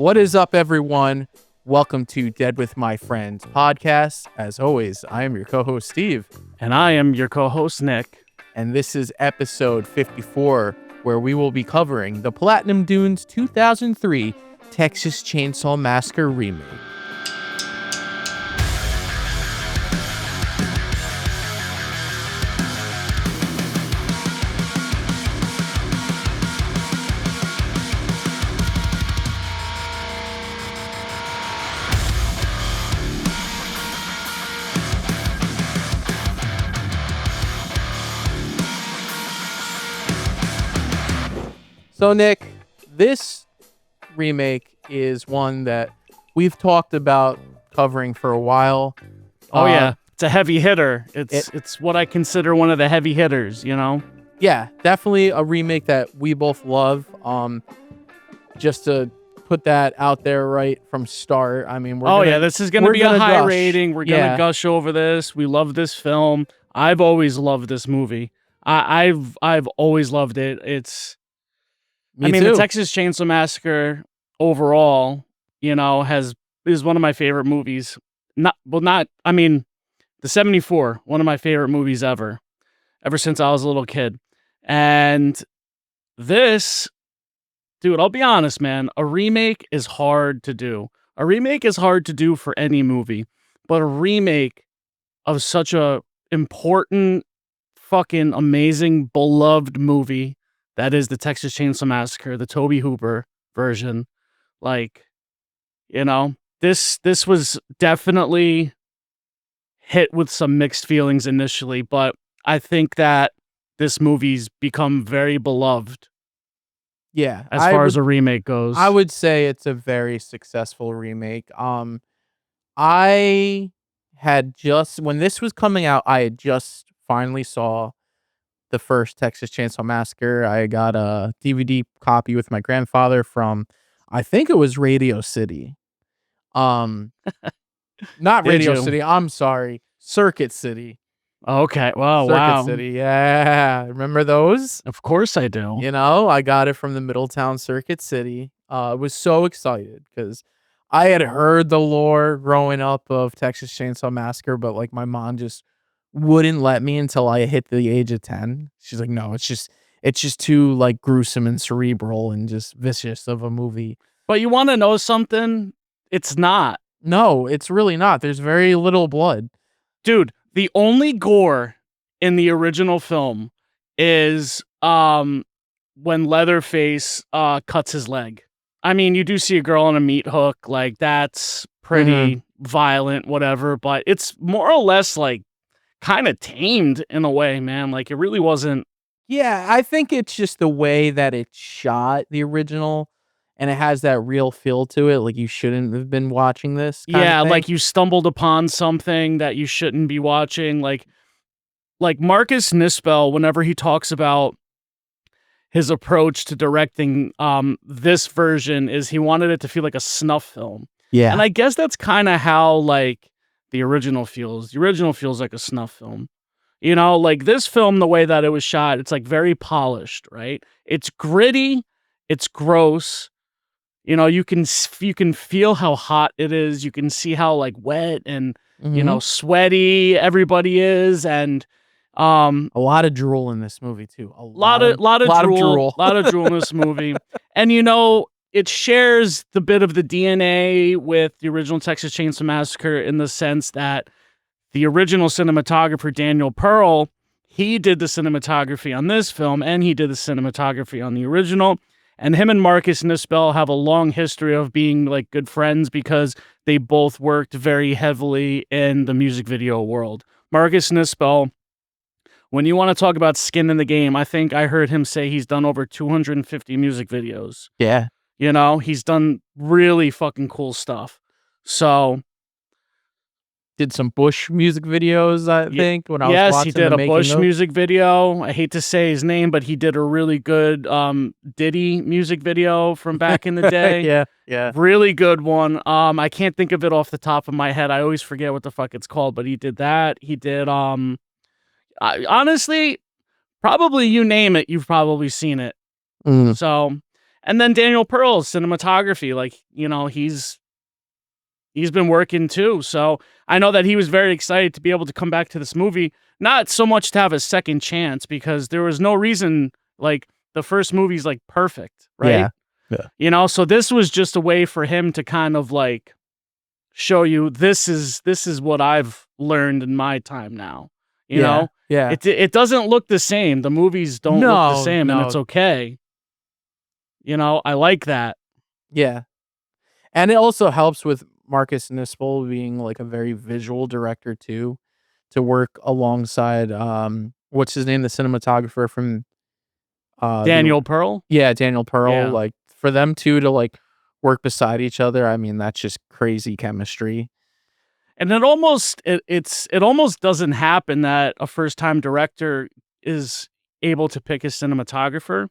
What is up, everyone? Welcome to Dead with My Friends podcast. As always, I am your co-host, Steve. And I am your co-host, Nick. And this is episode 54, where we will be covering the Platinum Dunes 2003 Texas Chainsaw Massacre remake. So, Nick, this remake is one that we've talked about covering for a while. Oh, yeah. It's a heavy hitter. It's what I consider one of the heavy hitters, you know? Yeah, definitely a remake that we both love. Just to put that out there right from start. I mean, this is going to be a high gush. rating. We're going to gush over this. We love this film. I've always loved this movie. I've always loved it. Me too. The Texas Chainsaw Massacre overall, is one of my favorite movies. The 74, one of my favorite movies ever since I was a little kid. And this, dude, I'll be honest, man, a remake is hard to do. A remake is hard to do for any movie, but a remake of such a important, fucking amazing, beloved movie that is the Texas Chainsaw Massacre, the Tobe Hooper version. This was definitely hit with some mixed feelings initially, but I think that this movie's become very beloved. Yeah, as far as a remake goes. I would say it's a very successful remake. I had when this was coming out, I had just finally saw the first Texas Chainsaw Massacre. I got a DVD copy with my grandfather from, I think it was Radio City. Not Radio City. I'm sorry. Circuit City. Okay. Well, Circuit wow. City. Yeah. Remember those? Of course I do. I got it from the Middletown Circuit City. I was so excited because I had heard the lore growing up of Texas Chainsaw Massacre, but my mom just wouldn't let me until I hit the age of 10. She's like, no, it's just too gruesome and cerebral and just vicious of a movie. But you want to know something? It's not. No, it's really not. There's very little blood. Dude, the only gore in the original film is when Leatherface cuts his leg. I mean, you do see a girl on a meat hook, that's pretty violent, whatever, but it's more or less kind of tamed in a way, man. It really wasn't. Yeah, I think it's just the way that it's shot, the original, and it has that real feel to it. You shouldn't have been watching this. Yeah, you stumbled upon something that you shouldn't be watching. Like Marcus Nispel, whenever he talks about his approach to directing this version, is he wanted it to feel like a snuff film. Yeah. And I guess that's kind of how the original feels. The original feels like a snuff film. This film, the way that it was shot, it's very polished, right? It's gritty, it's gross. You can feel how hot it is. You can see how wet and sweaty everybody is, and a lot of drool in this movie too. A lot of drool in this movie. And it shares the bit of the DNA with the original Texas Chainsaw Massacre in the sense that the original cinematographer, Daniel Pearl, he did the cinematography on this film, and he did the cinematography on the original. And him and Marcus Nispel have a long history of being good friends because they both worked very heavily in the music video world. Marcus Nispel, when you want to talk about skin in the game, I think I heard him say he's done over 250 music videos. Yeah. He's done really fucking cool stuff. So, did some Bush music videos, I think, when I was watching. Yes, he did a Bush music video. I hate to say his name, but he did a really good Diddy music video from back in the day. Yeah. Really good one. I can't think of it off the top of my head. I always forget what the fuck it's called, but he did that. He did honestly, probably you name it, you've probably seen it. So, And then Daniel Pearl's cinematography, like, he's been working too. So I know that he was very excited to be able to come back to this movie, not so much to have a second chance because there was no reason, like, the first movie's like perfect, right? Yeah. Yeah. So this was just a way for him to kind of like show you this is what I've learned in my time now. You Yeah. know, Yeah. it doesn't look the same. The movies don't look the No, same, and it's no. okay. I like that. Yeah. And it also helps with Marcus Nispel being, like, a very visual director too, to work alongside, what's his name? The cinematographer from, the Daniel Pearl. yeah, Daniel Pearl, Yeah. like, for them 2 to, like, work beside each other, I mean, that's just crazy chemistry. And it almost doesn't happen that a first-time director is able to pick his cinematographer.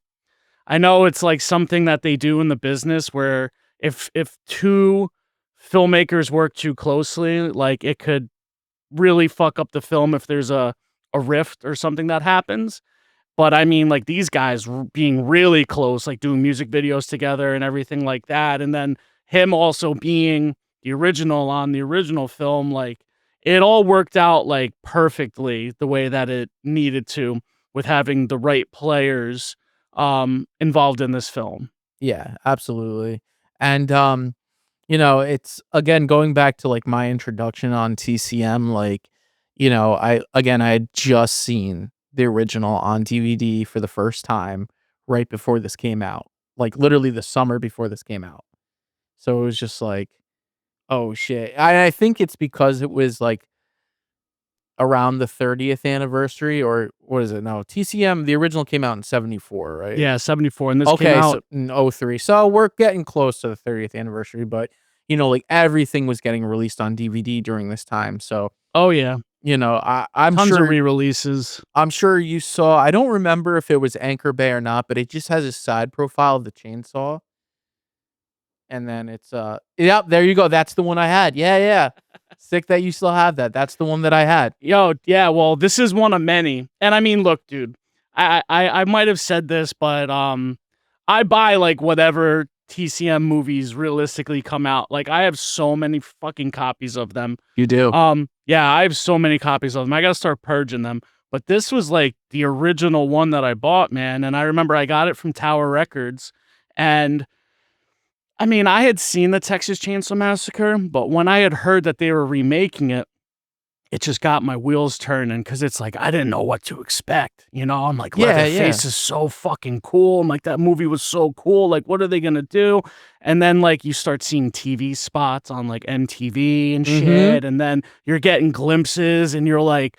I know it's like something that they do in the business where if two filmmakers work too closely, like it could really fuck up the film if there's a rift or something that happens. But I mean, like these guys being really close, like doing music videos together and everything like that. And then him also being the original on the original film, like it all worked out like perfectly the way that it needed to with having the right players involved in this film. Yeah, absolutely. And, it's again, going back to, like, my introduction on TCM, like, I had just seen the original on DVD for the first time right before this came out, like, literally the summer before this came out. So it was just like, "Oh, shit." I think it's because it was, like, around the 30th anniversary, or what is it? No, TCM, the original came out in '74, right? Yeah, 74, and this came Okay, so out. in '03. So we're getting close to the 30th anniversary, but, like, everything was getting released on DVD during this time, so, Oh yeah, I'm tons of sure re-releases. you saw, I don't remember if it was Anchor Bay or not, but it just has a side profile of the chainsaw, and then it's, yep, there you go, that's the one I had. Yeah, yeah. Sick that you still have that. That's the one that I had. Yo, yeah, well, this is one of many. And I mean, look, dude, I might have said this, but I buy like whatever TCM movies realistically come out. Like I have so many fucking copies of them. You do. Yeah, I have so many copies of them. I gotta start purging them. But this was like the original one that I bought, man. And I remember I got it from Tower Records. And I mean, I had seen the Texas Chainsaw Massacre, but when I had heard that they were remaking it, it just got my wheels turning because it's like I didn't know what to expect. I'm like, Yeah, yeah. Leatherface is so fucking cool. I'm like, that movie was so cool. Like, what are they gonna do? And then like you start seeing TV spots on like MTV and Mhm. shit, and then you're getting glimpses, and you're like,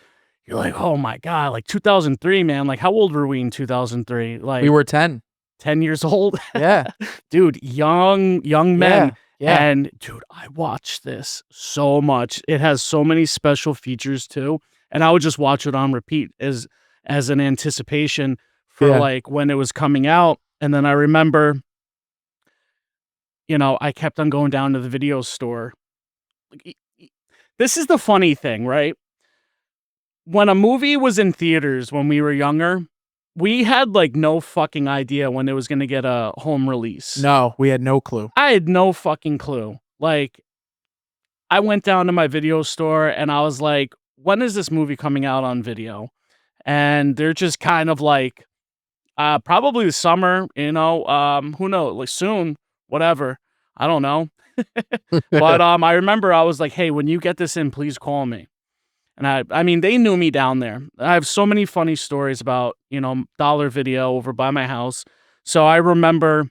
oh my god, like 2003, man. Like, how old were we in 2003? We Like were 10. 10 years old. Yeah. Dude, young men. Yeah. Yeah. And dude, I watched this so much. It has so many special features too. And I would just watch it on repeat as an anticipation for Yeah. like when it was coming out. And then I remember, I kept on going down to the video store. Like, this is the funny thing, right? When a movie was in theaters when we were younger, we had like no fucking idea when it was going to get a home release. No, we had no clue. I had no fucking clue. Like, I went down to my video store and I was like, when is this movie coming out on video? And they're just kind of like, probably the summer, who knows, like soon, whatever. I don't know. But I remember I was like, hey, when you get this in, please call me. And I mean, they knew me down there. I have so many funny stories about, Dollar Video over by my house. So I remember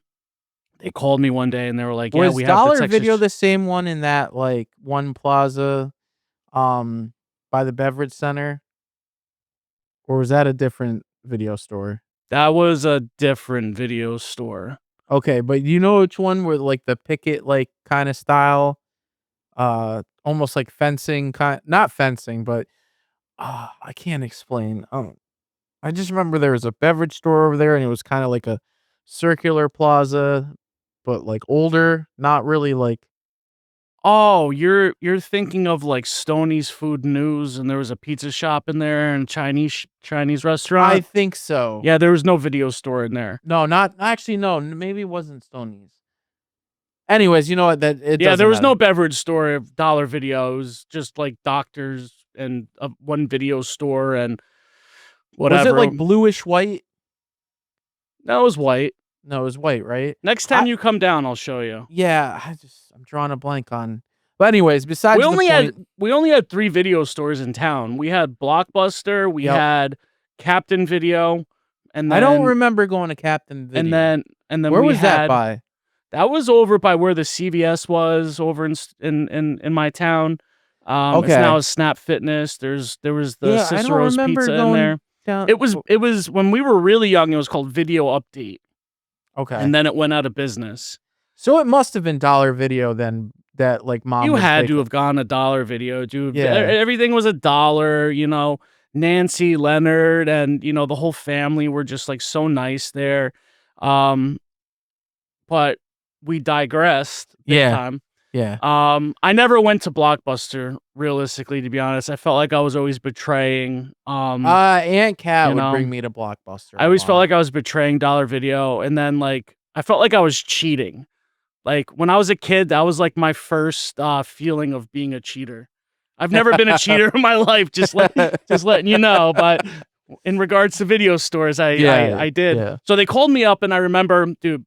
they called me one day and they were like, "Yeah, Was we have the Dollar Texas." Video the same one in that, like, one plaza, by the beverage center? Or was that a different video store? That was a different video store. Okay, but you know which one where, like, the picket, like, kinda style, almost like fencing, not fencing, but, I can't explain. I just remember there was a beverage store over there, and it was kinda like a circular plaza, but, like, older, not really, like, Oh, you're thinking of like Stoney's Food News, and there was a pizza shop in there and Chinese I restaurant. think so. Yeah, there was no video store in there. No, not actually. No, maybe it wasn't Stoney's. Anyways, you know what? That it Yeah, there doesn't was no matter. beverage store of dollar video. It was just like doctors and one video store and Was it whatever. like bluish white? That was white. No, it was white, right? Next time I you come down, I'll show you. Yeah, I'm drawing a blank on. But anyways, We besides the only had point. we only had 3 video stores in town. We had Blockbuster, we Yep. had Captain Video, and I don't then remember going to Captain and Video. then and then Where we was that had by? that was over by where the CVS was over in my town. It's now Okay. a Snap Fitness. There was the Yeah, I don't Cicero's remember Pizza in going there. down. It was when we were really young, it was called Video Update, Okay. and then it went out of business. So it must have been Dollar Video then that like mom You would had take. to have gone a dollar video, dude. Yeah. Everything was a dollar, you know. Nancy, Leonard, and you know, the whole family were just like so nice there. Um, but we digressed big Yeah. time. Yeah. I never went to Blockbuster, realistically, to be honest. I felt like I was always betraying. Aunt Cat You would know, bring me to Blockbuster I a always felt lot. like I was betraying Dollar Video, and then like I felt like I was cheating. Like when I was a kid, that was like my first feeling of being a cheater. I've never been a cheater in my life, just letting you know. But in regards to video stores, Yeah. I did. Yeah. So they called me up, and I remember, dude,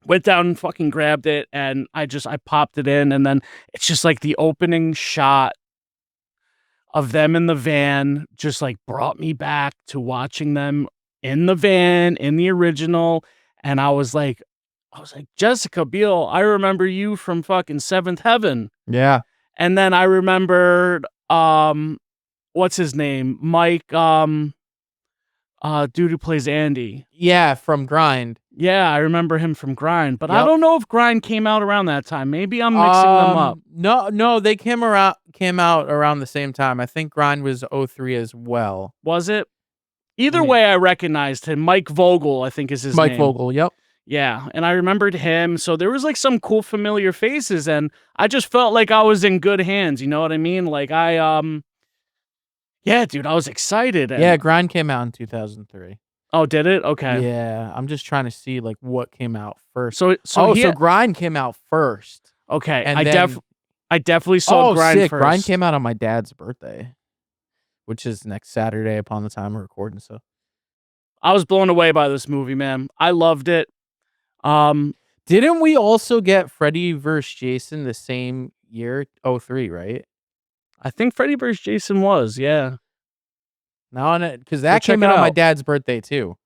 went down and fucking grabbed it, and I popped it in, and then it's just like the opening shot of them in the van just like brought me back to watching them in the van in the original, and I was like, Jessica Biel, I remember you from fucking Seventh Heaven. Yeah. And then I remembered what's his name? Mike dude who plays Andy. Yeah, from Grind. Yeah, I remember him from Grind, but I Yep. don't know if Grind came out around that time. Maybe I'm mixing them up. No, they came out around the same time. I think Grind was 03 as well. Was it? Either Let me way, I recognized him. Mike Vogel, I think is his Mike name. Vogel, yep. Yeah, and I remembered him. So there was like some cool familiar faces, and I just felt like I was in good hands. You know what I mean? Like yeah, dude, I was excited. Yeah, Grind came out in 2003. Oh, did it? Okay. Yeah, I'm just trying to see like what came out first. So So Grind came out first. okay. And I definitely saw Grind sick. first. Grind came out on my dad's birthday, which is next Saturday upon the time we're recording. So I was blown away by this movie, man. I loved it. didn't we also get Freddy vs. Jason the same year? 03, right? I think Freddy vs. Jason was, yeah. No, because that check came it out on my out. dad's birthday too.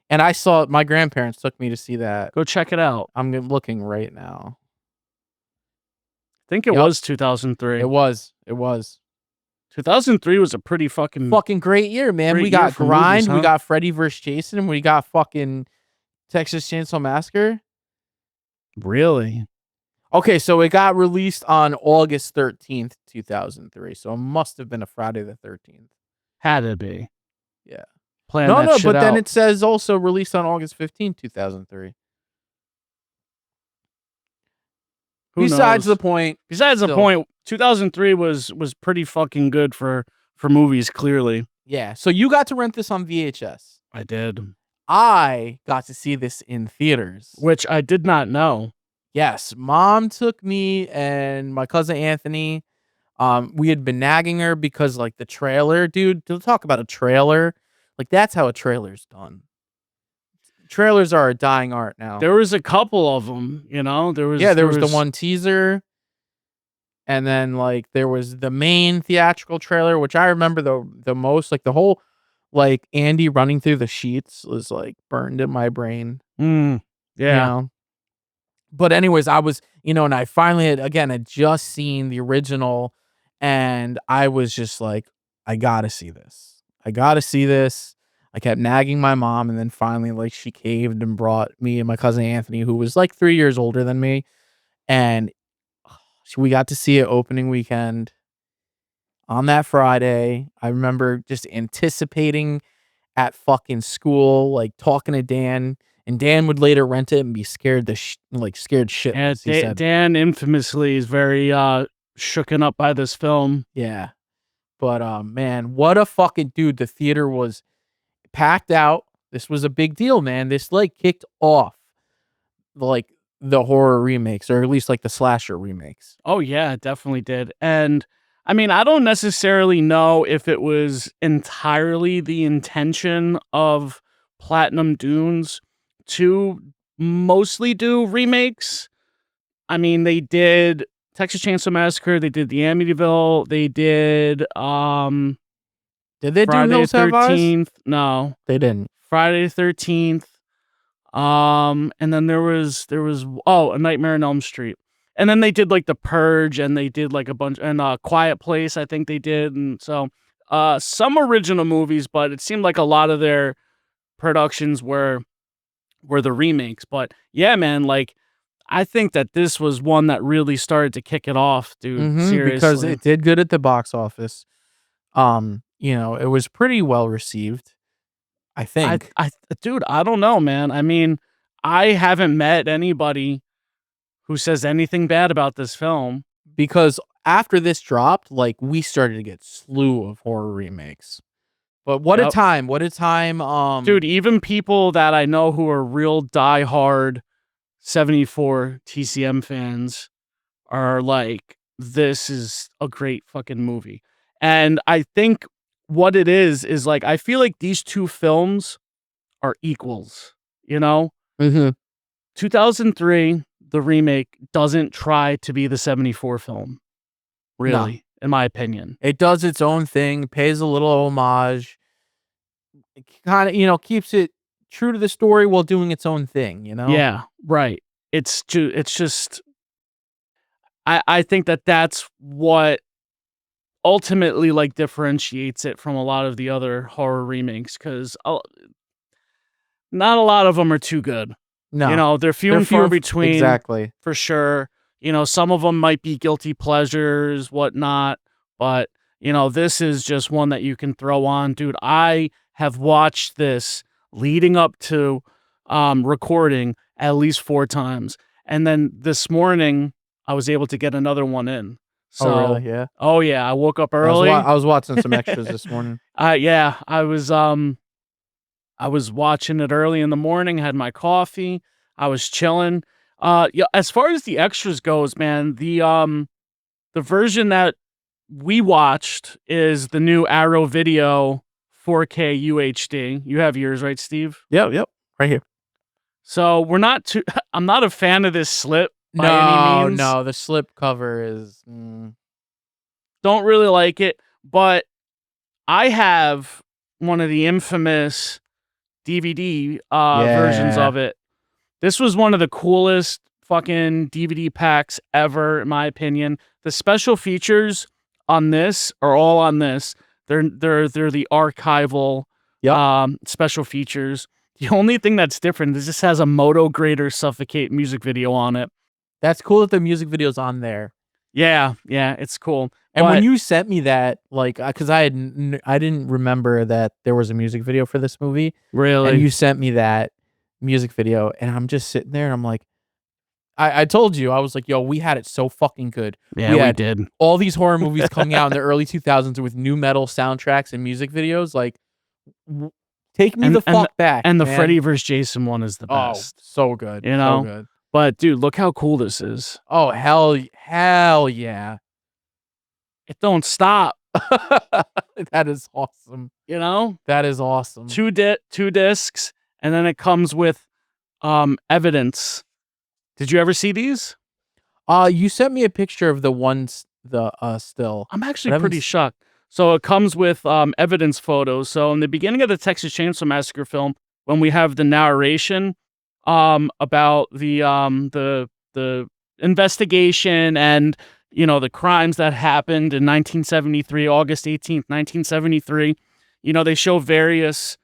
And I saw my grandparents took me to see that. Go check it out. I'm looking right now. I think it Yep. was 2003. It was. 2003 was a pretty fucking Great year, man. great We year got for Grind, movies, huh? we got Freddy vs. Jason, and we got fucking Texas Chainsaw Massacre. Really? Okay, so it got released on August 13th, 2003. So it must have been a Friday the 13th. Had to be. Yeah. Plan No, that no, shit but then out. it says also released on August 15th, 2003. Besides the point. Besides the still. point, 2003 was pretty fucking good for movies, clearly. Yeah. So you got to rent this on VHS. I did. I got to see this in theaters. Which I did not know. Yes, mom took me and my cousin Anthony. We had been nagging her because like the trailer, dude, to talk about a trailer, like that's how a trailer's done. Trailers are a dying art now. There was a couple of them, you know? There was the one teaser, and then like there was the main theatrical trailer, which I remember the most, like the whole like Andy running through the sheets was like burned in my brain. Yeah. You know? But anyways, I was, and I finally had just seen the original, and I was just like, I gotta see this. I kept nagging my mom, and then finally, like, she caved and brought me and my cousin Anthony, who was like 3 years older than me, and we got to see it opening weekend on that Friday. I remember just anticipating at fucking school, like talking to Dan and Dan would later rent it and be scared scared Yeah, shitless, he said. Dan infamously is very shooken up by this film. Yeah. But, man, what a fucking dude, the theater was packed out. This was a big deal, man. This, like, kicked off, like, the horror remakes, or at least, like, the slasher remakes. Oh yeah, it definitely did. And I mean, I don't necessarily know if it was entirely the intention of Platinum Dunes to mostly do remakes. I mean, they did Texas Chainsaw Massacre, they did the Amityville, they did Did they do Friday the Hills Have Eyes? 13th. No. They didn't. Friday the 13th. And then there was A Nightmare on Elm Street. And then they did like The Purge, and they did like a bunch, and Quiet Place, I think they did. And so some original movies, but it seemed like a lot of their productions were the remakes. But yeah, man, like I think that this was one that really started to kick it off, dude. Because Seriously. it did good at the box office. It was pretty well received, I I think, I dude, I don't know, man. I mean, I haven't met anybody who says anything bad about this film. because after this dropped, like, we started to get slew of horror remakes. But Yep. what a time, Dude, even people that I know who are real diehard 74 TCM fans are like, this is a great fucking movie. And I think what it is like, I feel like these two films are equals, you know? Mhm. 2003, the remake doesn't try to be the 74 film, No. really, in my opinion. It does its own thing, pays a little homage. It kinda, keeps it true to the story while doing its own thing, you know? Yeah, right. It's just I think that that's what ultimately, like, differentiates it from a lot of the other horror remakes, 'cause not a lot of them are too good. You No. know, they're few They're and far far f between, exactly. for sure. You know, some of them might be guilty pleasures, whatnot, but, this is just one that you can throw on. Dude, I have watched this leading up to, recording at least 4 times, and then this morning, I was able to get another one in. Oh, really? So Yeah. oh, yeah, I woke up early. I was watching some extras this morning. Yeah, I was watching it early in the morning, had my coffee, I was chilling. Yeah, as far as the extras goes, man, the version that we watched is the new Arrow Video 4K UHD. You have yours, right, Steve? Yep, yep. Right here. So we're not too I'm not a fan of this slip by any No, means. no, the slip cover is, Don't really like it, but I have one of the infamous DVD versions yeah. of it. This was one of the coolest fucking DVD packs ever, in my opinion. The special features on this are all on this. They're the archival Yep. special features. The only thing that's different is this has a Moto Grader Suffocate music video on it. That's cool that the music video's on there. Yeah, it's cool. And when But you sent me that, like, because I didn't remember that there was a music video for this movie, and really, you sent me that music video, and I'm just sitting there, and I'm like, I told you, I was like, "Yo, we had it so fucking good." yeah, We we had did. all these horror movies coming out in the early 2000s with new metal soundtracks and music videos, like, w take me And the fuck back, and the man. Freddy vs. Jason one is the Oh, best, so good, you so know? good. But dude, look how cool this is. Oh, hell yeah. It don't stop, That is awesome. you know? That is awesome. Two discs, and then it comes with evidence. Did you ever see these? You sent me a picture of the ones still, I'm but actually I haven't pretty shocked. So it comes with evidence photos. So in the beginning of the Texas Chainsaw Massacre film, when we have the narration about the investigation and the crimes that happened in 1973, August 18th, 1973, they show various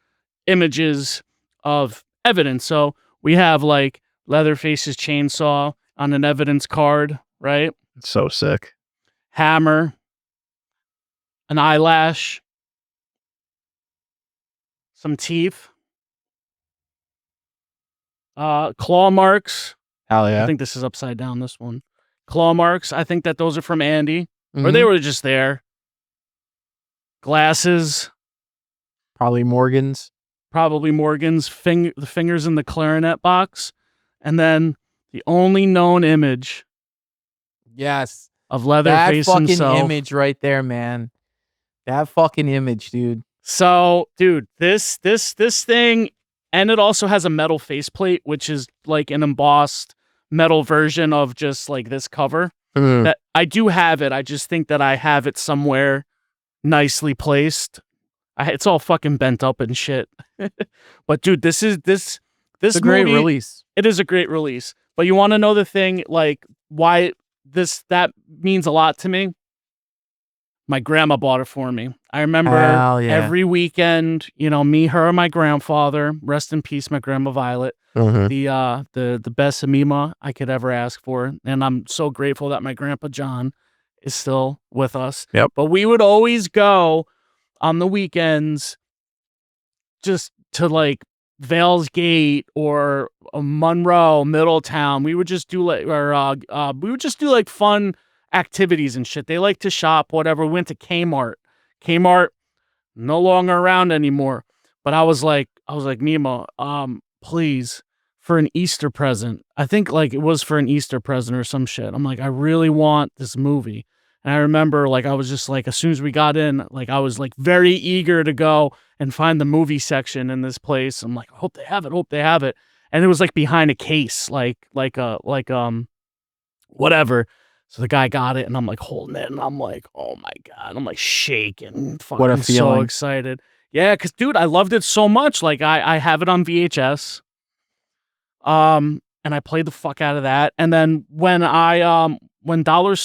images of evidence. So we have like Leatherface's chainsaw on an evidence card, right? so sick. Hammer, an eyelash, some teeth. Claw marks. Hell I yeah. think this is upside down, this one. Claw marks. I think that those are from Andy. Or they Mhm. were just there. Glasses. Probably Morgan's. Probably Morgan's. The fingers in the clarinet box. And then the only known image Yes. of That Leatherface fucking himself. image right there, man. That fucking image, dude. So, dude, this thing, and it also has a metal faceplate, which is like an embossed metal version of just like this cover. That I do have it. I just think that I have it somewhere nicely placed. It's all fucking bent up and shit. But dude, this It's a great movie. release. It is a great release. But you want to know the thing, like why that means a lot to me? My grandma bought it for me. I remember Hell yeah. every weekend, me, her, and my grandfather. Rest in peace, my grandma Violet. The best Amima I could ever ask for, and I'm so grateful that my grandpa John is still with us. Yep. But we would always go on the weekends just to like Vales Gate or Monroe, Middletown. We would just do like fun activities and shit. They like to shop, whatever. We went to Kmart. Kmart no longer around anymore. But I was like, Nemo, please, for an Easter present. I think like it was for an Easter present or some shit. I'm like, I really want this movie. And I remember like I was just like, as soon as we got in, like I was like very eager to go and find the movie section in this place. I'm like, hope they have it, hope they have it. And it was like behind a case, whatever. So the guy got it and I'm like holding it and I'm like, oh my God. I'm like shaking, What a fucking so feeling. excited. Yeah, because dude, I loved it so much. Like I have it on VHS. And I played the fuck out of that. And then when when Dollar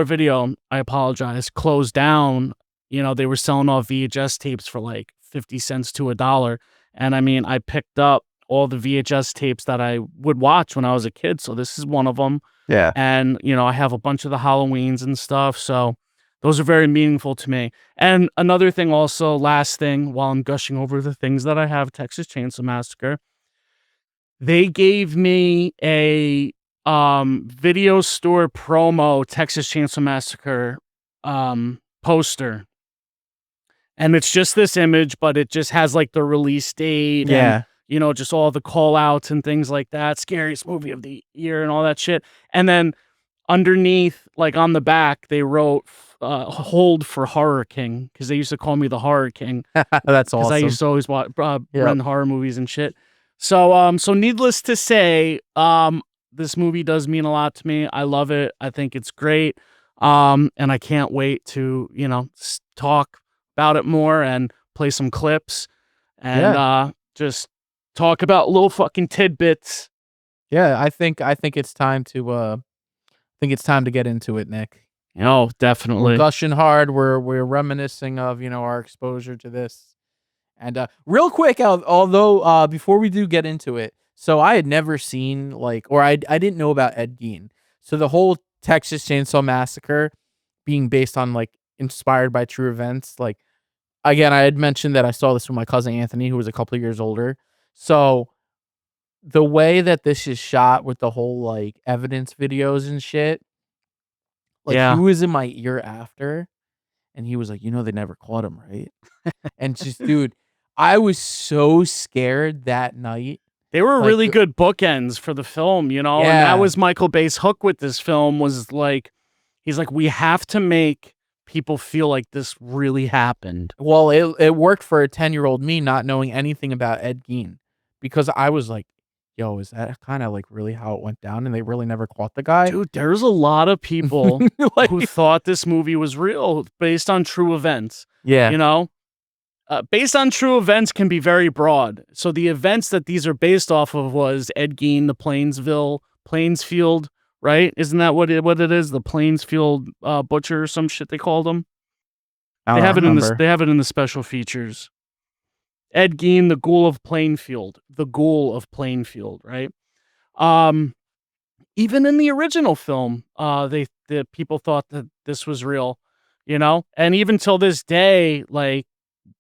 Video, I apologize, closed down, they were selling off VHS tapes for like 50 cents to $1. And I mean, I picked up all the VHS tapes that I would watch when I was a kid. So this is one of them. Yeah. And, I have a bunch of the Halloweens and stuff. So those are very meaningful to me. And another thing also, last thing, while I'm gushing over the things that I have, Texas Chainsaw Massacre, they gave me a video store promo Texas Chainsaw Massacre poster. And it's just this image, but it just has like the release date and just all the call outs and things like that. Scariest movie of the year and all that shit. And then underneath, like on the back, they wrote hold for Horror King, because they used to call me the Horror King. That's awesome. Because I used to always watch run horror movies and shit. So so needless to say, this movie does mean a lot to me. I love it. I think it's great. And I can't wait to, talk about it more and play some clips and just talk about little fucking tidbits. Yeah, I think it's time to get into it, Nick. Oh, We're definitely. gushing hard. We're reminiscing of, our exposure to this. And real quick, although before we do get into it, so I had never seen or I didn't know about Ed Gein. So the whole Texas Chainsaw Massacre being based on inspired by true events, again, I had mentioned that I saw this with my cousin Anthony, who was a couple of years older. So the way that this is shot with the whole evidence videos and shit, he was in my ear after, and he was like, they never caught him, right? And just, dude, I was so scared that night. They were really good bookends for the film, and that was Michael Bay's hook with this film, was he's like, we have to make people feel like this really happened. Well, it worked for a 10-year-old me not knowing anything about Ed Gein, because I was like, yo, is that kind of really how it went down and they really never caught the guy? Dude, there's a lot of people who thought this movie was real based on true events. Yeah. Based on true events can be very broad. So the events that these are based off of was Ed Gein, the Plainsfield, right? Isn't that what it is? The Plainsfield butcher or some shit they called him. They have it in the special features. Ed Gein, the Ghoul of Plainfield, right? Even in the original film, the people thought that this was real, and even till this day,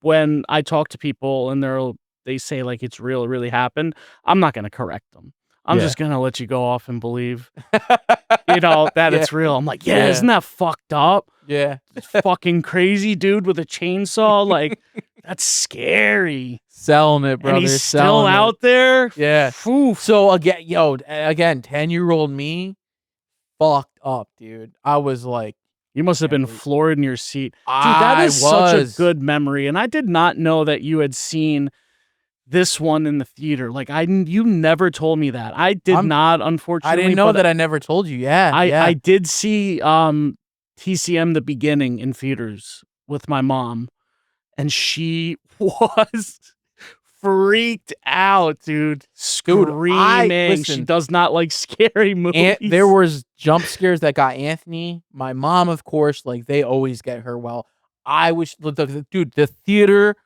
when I talk to people and they're they say like it's real, it really happened, I'm not gonna correct them. I'm Yeah. just gonna let you go off and believe, that Yeah. it's real. I'm like, yeah, Yeah. isn't that fucked up? Yeah. This fucking crazy dude with a chainsaw, like that's scary. Selling it, And he's brother. still Selling it. out there. Yeah. Oof. So again, 10-year-old me fucked up, dude. I was like, You must have can't been believe floored in your seat. Dude, that I is such a was. good memory. And I did not know that you had seen this one in the theater. Like you never told me that. I did not, I unfortunately. didn't know but that. I never told you. Yeah. I Yeah. did see TCM the beginning in theaters with my mom, and she was freaked out, dude. Screaming. She listen. does not like scary movies. There was jump scares that got Anthony. My mom, of course, like they always get her well. I wish dude, the theater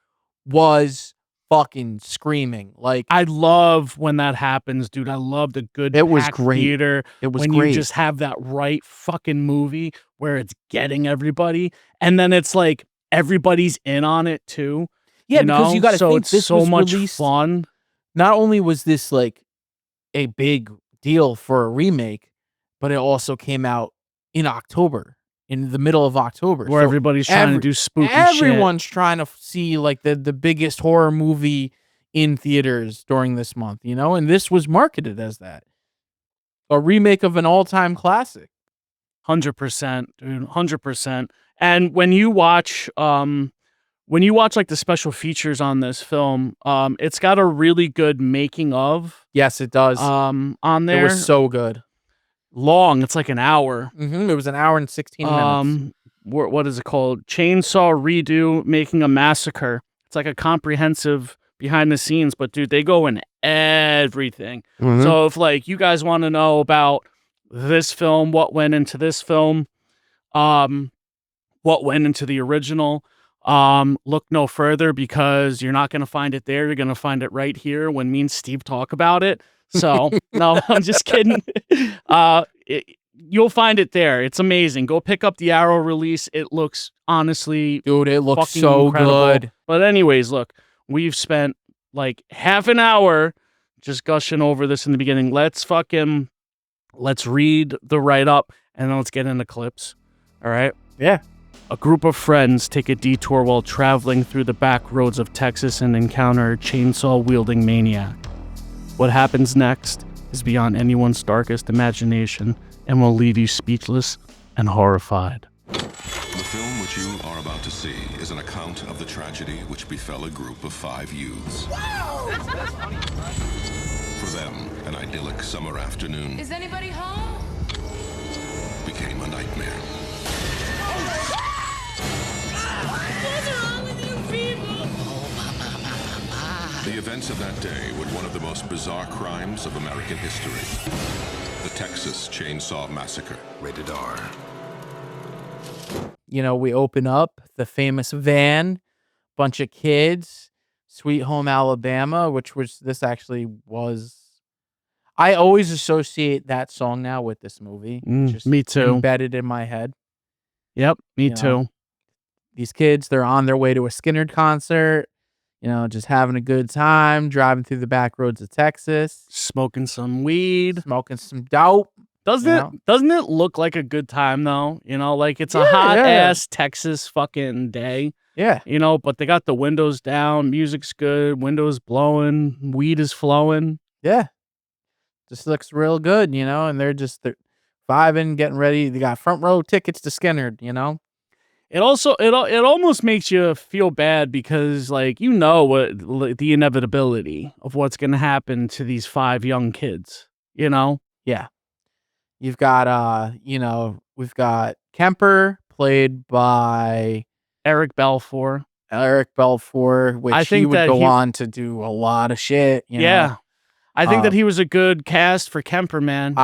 was fucking screaming. Like I love when that happens, dude. I love the good it was packed great. theater It was when great. you just have that right fucking movie where it's getting everybody, and then it's like everybody's in on it too. Yeah, because you got to think it's this so was much released. fun. Not only was this like a big deal for a remake, but it also came out in October, in the middle of October, Where everybody's trying to do spooky shit. Everyone's trying to see like the biggest horror movie in theaters during this month, and this was marketed as that, a remake of an all-time classic. 100%, dude. 100%. And when you watch like the special features on this film, it's got a really good making of. Yes, it does. On there. It was so good. Long. It's like an hour. It was an hour and 16 minutes. What is it called? Chainsaw Redo Making a Massacre. It's like a comprehensive behind the scenes, but dude, they go in everything. So if like you guys want to know about this film, what went into this film, what went into the original, look no further, because you're not going to find it there. You're going to find it right here when me and Steve talk about it. So no, I'm just kidding. You'll find it there. It's amazing. Go pick up the Arrow release. It looks, honestly, dude, it looks fucking so incredible. good. But anyways, look, we've spent like half an hour just gushing over this in the beginning. Let's read the write-up, and then let's get into clips. All right? Yeah. A group of friends take a detour while traveling through the back roads of Texas and encounter a chainsaw-wielding maniac. What happens next is beyond anyone's darkest imagination and will leave you speechless and horrified. The film which you are about to see is an account of the tragedy which befell a group of 5 youths. For them, an idyllic summer afternoon Is anybody home? became a nightmare. What's wrong with you people? The events of that day were one of the most bizarre crimes of American history. The Texas Chainsaw Massacre. Rated R. We open up the famous van, bunch of kids, Sweet Home Alabama, this actually was. I always associate that song now with this movie. Just Me too. Embedded in my head. Yep, me too. These kids, they're on their way to a Skynyrd concert, just having a good time, driving through the back roads of Texas, Smoking some weed, smoking some dope. Doesn't it look like a good time though? Like it's a hot ass Texas fucking day. Yeah. But they got the windows down, music's good, windows blowing, weed is flowing. Yeah. Just looks real good, and they're vibing, getting ready. They got front row tickets to Skynyrd, It also it almost makes you feel bad because what the inevitability of what's going to happen to these 5 young kids, Yeah. You've got we've got Kemper, played by Eric Balfour, which I think he would that go on to do a lot of shit, Yeah. I think that he was a good cast for Kemper, man.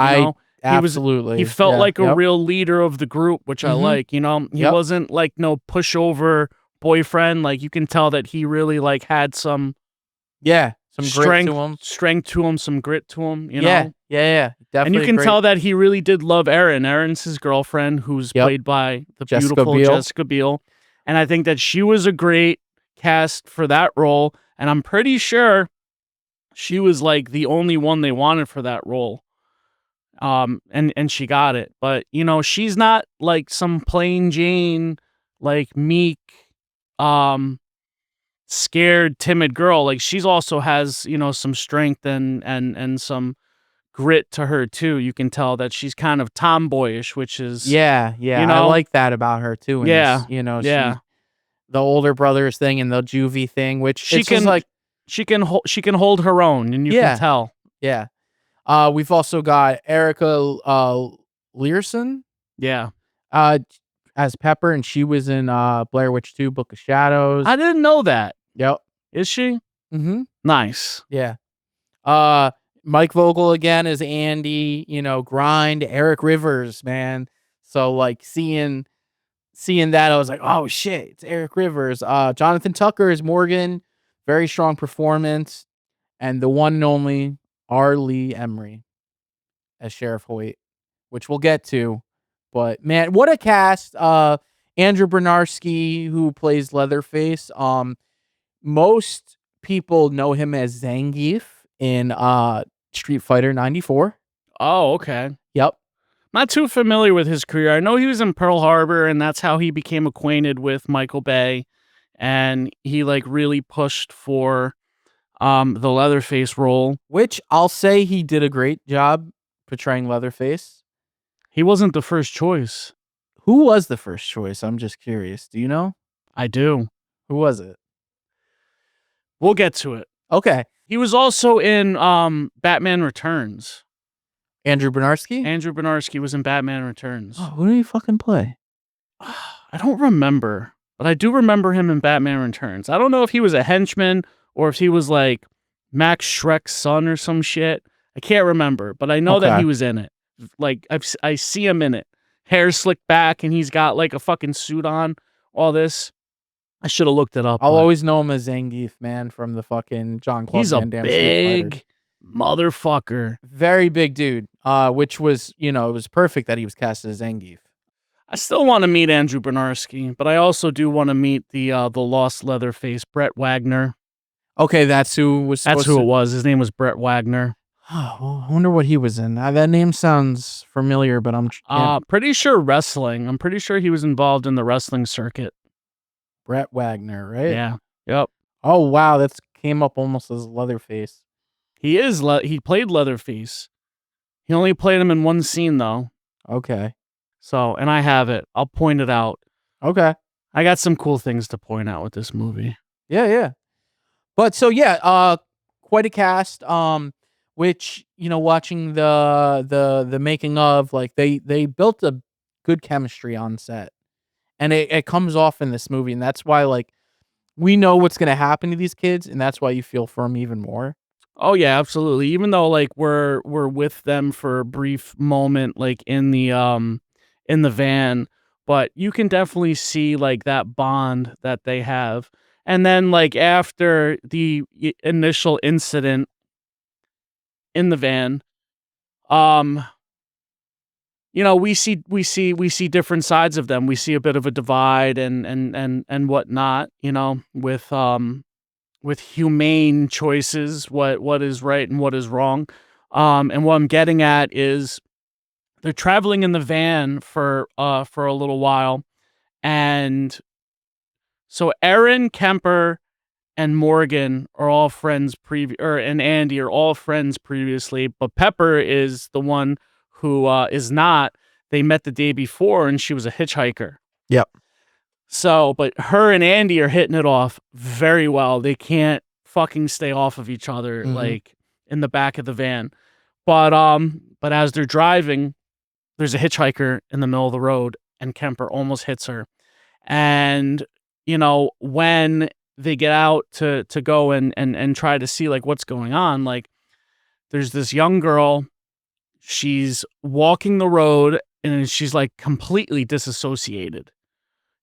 Absolutely. He felt like a real leader of the group, which I like, He wasn't like no pushover boyfriend. Like you can tell that he really had some strength to him, some grit to him, Yeah, definitely. And you can tell that he really did love Erin. Erin's his girlfriend, who's played by the beautiful Jessica Biel. And I think that she was a great cast for that role, and I'm pretty sure she was like the only one they wanted for that role. And she got it. But you know, she's not like some plain Jane, like meek, um, scared, timid girl. Like she's also has, you know, some strength and some grit to her too. You can tell that she's kind of tomboyish, which is, Yeah, you I know, like that about her too in yeah, this, you know, yeah. she the older brothers thing and the juvie thing, which She it's just can like she can hold her own, and you can yeah, tell. yeah. We've also got Erica, Learson, Yeah. uh, as Pepper, and she was in, Blair Witch 2: Book of Shadows. I didn't know that. Yep. Is she? Mhm. Nice. Yeah. Uh, Mike Vogel again is Andy, you know, Grind, Eric Rivers, man. So, like, seeing that, I was like, "Oh, shit, it's Eric Rivers." Jonathan Tucker is Morgan, very strong performance, and the one and only R. Lee Emery as Sheriff Hoyt, which we'll get to. But, man, what a cast. Andrew Bernarski, who plays Leatherface, most people know him as Zangief in, Street Fighter 94. Oh, okay. Yep. Not too familiar with his career. I know he was in Pearl Harbor, and that's how he became acquainted with Michael Bay, and he like really pushed for the Leatherface role. Which I'll say he did a great job portraying Leatherface. He wasn't the first choice. Who was the first choice? I'm just curious. Do you know? I do. Who was it? We'll get to it. Okay. He was also in Batman Returns. Andrew Bernarski? Andrew Bernarski was in Batman Returns. Oh, who did he fucking play? I don't remember, but I do remember him in Batman Returns. I don't know if he was a henchman or if he was like Max Shrek's son or some shit. I can't remember, but I know that Okay. he was in it. Like I see him in it. Hair slicked back, and he's got like a fucking suit on. All this. I should have looked it up. I'll but always know him as Zangief, man, from the fucking John Claude He's a Van Damme Street Fighter. big motherfucker. Very big dude. Which was, you know, it was perfect that he was cast as Zangief. I still want to meet Andrew Bernarski, but I also do want to meet the lost Leatherface, Brett Wagner. Okay, that's who was That's supposed who to... it was. His name was Brett Wagner. Oh, I wonder what he was in. That name sounds familiar, but I'm Pretty sure wrestling. I'm pretty sure he was involved in the wrestling circuit. Brett Wagner, right? Yeah. Yep. Oh wow, that's came up almost as Leatherface. He is. He played Leatherface. He only played him in one scene though. Okay. So, and I have it. I'll point it out. Okay. I got some cool things to point out with this movie. Yeah, yeah. But so yeah, quite a cast. Which, you know, watching the making of, like they built a good chemistry on set. And it comes off in this movie, and that's why, like, we know what's gonna happen to these kids, and that's why you feel for them even more. Oh yeah, absolutely. Even though like we're with them for a brief moment, like in the van, but you can definitely see like that bond that they have. And then like after the initial incident in the van, um, you know, we see different sides of them. We see a bit of a divide and whatnot, you know, with humane choices, what is right and what is wrong. And what I'm getting at is they're traveling in the van for a little while, and so Aaron, Kemper, and Morgan are all friends and Andy are all friends previously, but Pepper is the one who is not. They met the day before, and she was a hitchhiker. Yep. So, but her and Andy are hitting it off very well. They can't fucking stay off of each other, like in the back of the van. But as they're driving, there's a hitchhiker in the middle of the road, and Kemper almost hits her. And you know, when they get out to go and try to see like what's going on, like there's this young girl. She's walking the road, and she's like completely disassociated.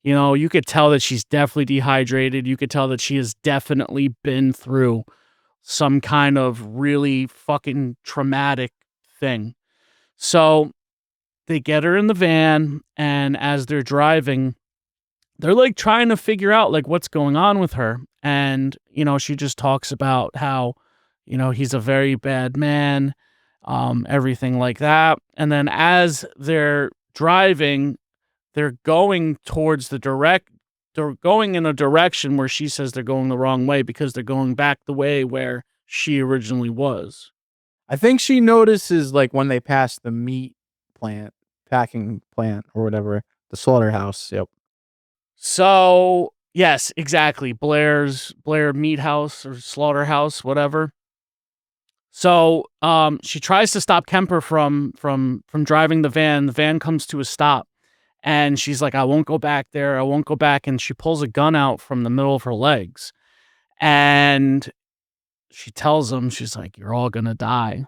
You know, you could tell that she's definitely dehydrated. You could tell that she has definitely been through some kind of really fucking traumatic thing. So they get her in the van, and as they're driving, they're like trying to figure out like what's going on with her. And, you know, she just talks about how, you know, he's a very bad man, everything like that. And then as they're driving, they're going they're going in a direction where she says they're going the wrong way because they're going back the way where she originally was. I think she notices like when they pass the meat plant, packing plant or whatever, the slaughterhouse. Yep. So, yes, exactly. Blair Meat House or Slaughterhouse, whatever. So, she tries to stop Kemper from driving the van. The van comes to a stop, and she's like, "I won't go back there. I won't go back." And she pulls a gun out from the middle of her legs, and she tells him, she's like, "You're all gonna die."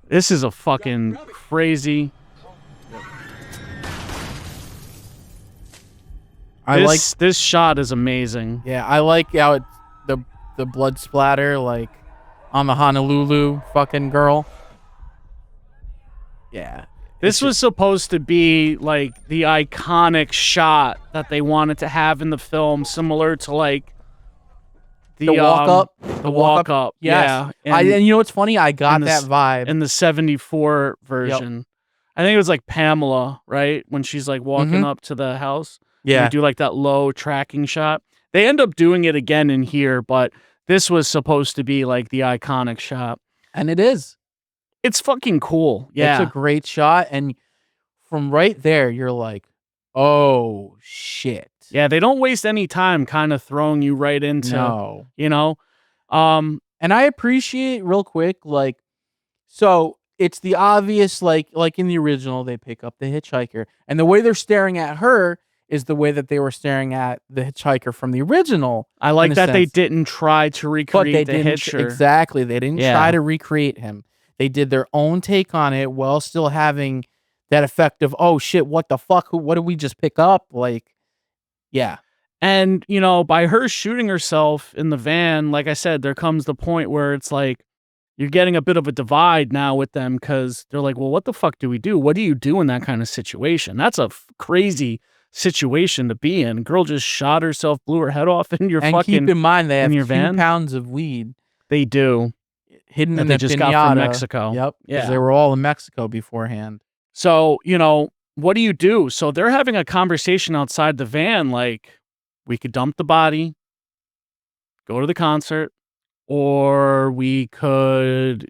This is a fucking crazy. This shot is amazing. Yeah, I like how it's the blood splatter like on the Honolulu fucking girl. Yeah. This was supposed to be like the iconic shot that they wanted to have in the film, similar to like The walk up. The walk up. Yes. Yeah. And you know what's funny? I got that s- vibe. in the 74 version. I think it was like Pamela, right? When she's like walking up to the house. Yeah. They do like that low tracking shot. They end up doing it again in here, but this was supposed to be like the iconic shot. And it is. It's fucking cool. Yeah. It's a great shot. And from right there, you're like, oh, shit. Yeah, they don't waste any time kind of throwing you right into, you know? And I appreciate real quick, like, so it's the obvious, like in the original, they pick up the hitchhiker. And the way they're staring at her is the way that they were staring at the hitchhiker from the original. I like that they didn't try to recreate the hitcher. Exactly. They didn't try to recreate him. They did their own take on it while still having that effect of, oh shit, what the fuck? What did we just pick up? Like, yeah. And, you know, by her shooting herself in the van, like I said, there comes the point where it's like, you're getting a bit of a divide now with them because they're like, well, what the fuck do we do? What do you do in that kind of situation? That's a crazy situation to be in. Girl just shot herself, blew her head off in your and fucking keep in mind they have your 2 van? pounds of weed They do. hidden That in they the just pinata. got from Mexico. Yep. Because Yeah. they were all in Mexico beforehand. So, you know, what do you do? So they're having a conversation outside the van, like, we could dump the body, go to the concert, or we could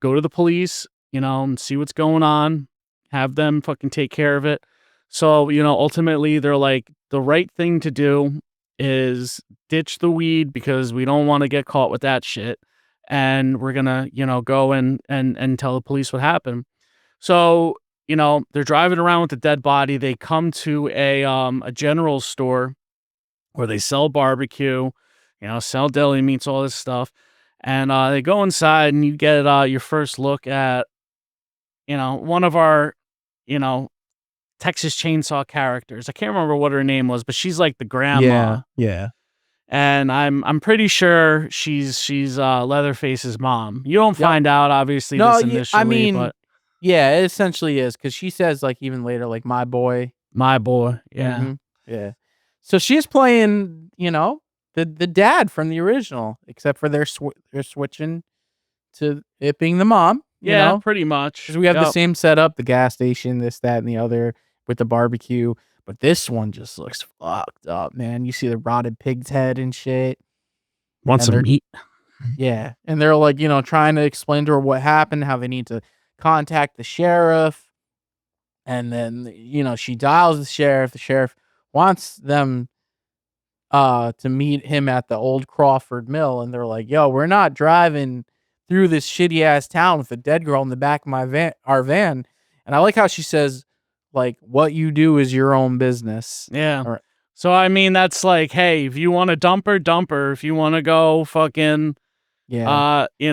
go to the police, you know, and see what's going on, have them fucking take care of it. So, you know, ultimately they're like, the right thing to do is ditch the weed because we don't want to get caught with that shit. And we're gonna, you know, go and tell the police what happened. So, you know, they're driving around with the dead body. They come to a general store where they sell barbecue, you know, sell deli meats, all this stuff. And they go inside and you get your first look at, you know, one of our, you know, Texas Chainsaw characters. I can't remember what her name was, but she's like the grandma. Yeah. And I'm pretty sure she's Leatherface's mom. You don't find out obviously this initially, I mean, but yeah, it essentially is because she says like even later like my boy. yeah. Mhm. Yeah. So she's playing, you know, the dad from the original, except for they're switching to it being the mom. You Yeah, know? pretty much. Because we have the same setup, the gas station, this, that, and the other with the barbecue. But this one just looks fucked up, man. You see the rotted pig's head and shit. Want some meat? Yeah. And they're like, you know, trying to explain to her what happened, how they need to contact the sheriff. And then, you know, she dials the sheriff. The sheriff wants them to meet him at the old Crawford Mill. And they're like, yo, we're not driving through this shitty ass town with a dead girl in the back of our van. And I like how she says, like, what you do is your own business. Yeah. So I mean, that's like, hey, if you want to dump her. If you want to go fucking, you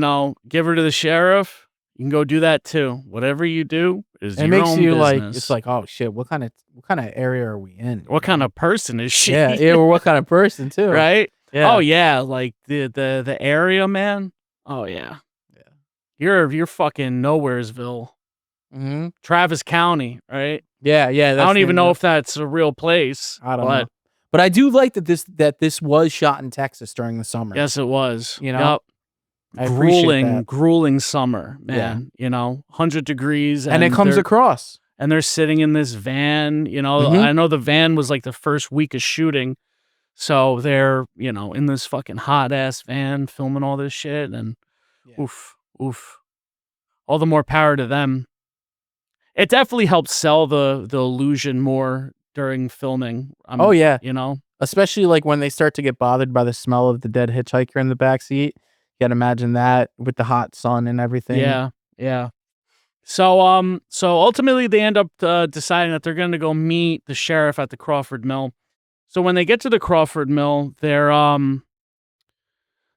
know, give her to the sheriff, you can go do that too. Whatever you do is your own business. It makes you like, it's like, oh shit, what kind of area are we in? What kind of person is she? Yeah, or what kind of person too? Right? Yeah. Oh yeah, like the area, man. Oh yeah. You're fucking Nowheresville. Travis County, right? Yeah, yeah. I don't even know if that's a real place. I don't know. But I do like that this was shot in Texas during the summer. Yes, it was. You know? Yep. I appreciate that. Grueling summer, man. You know, 100 degrees. And it comes across. And they're sitting in this van. You know, I know the van was like the first week of shooting. So they're, you know, in this fucking hot ass van filming all this shit. And oof. All the more power to them. It definitely helped sell the illusion more during filming. Oh, yeah. You know? Especially like when they start to get bothered by the smell of the dead hitchhiker in the backseat. You gotta imagine that with the hot sun and everything. Yeah. So ultimately they end up deciding that they're gonna go meet the sheriff at the Crawford Mill. So when they get to the Crawford Mill, they're kind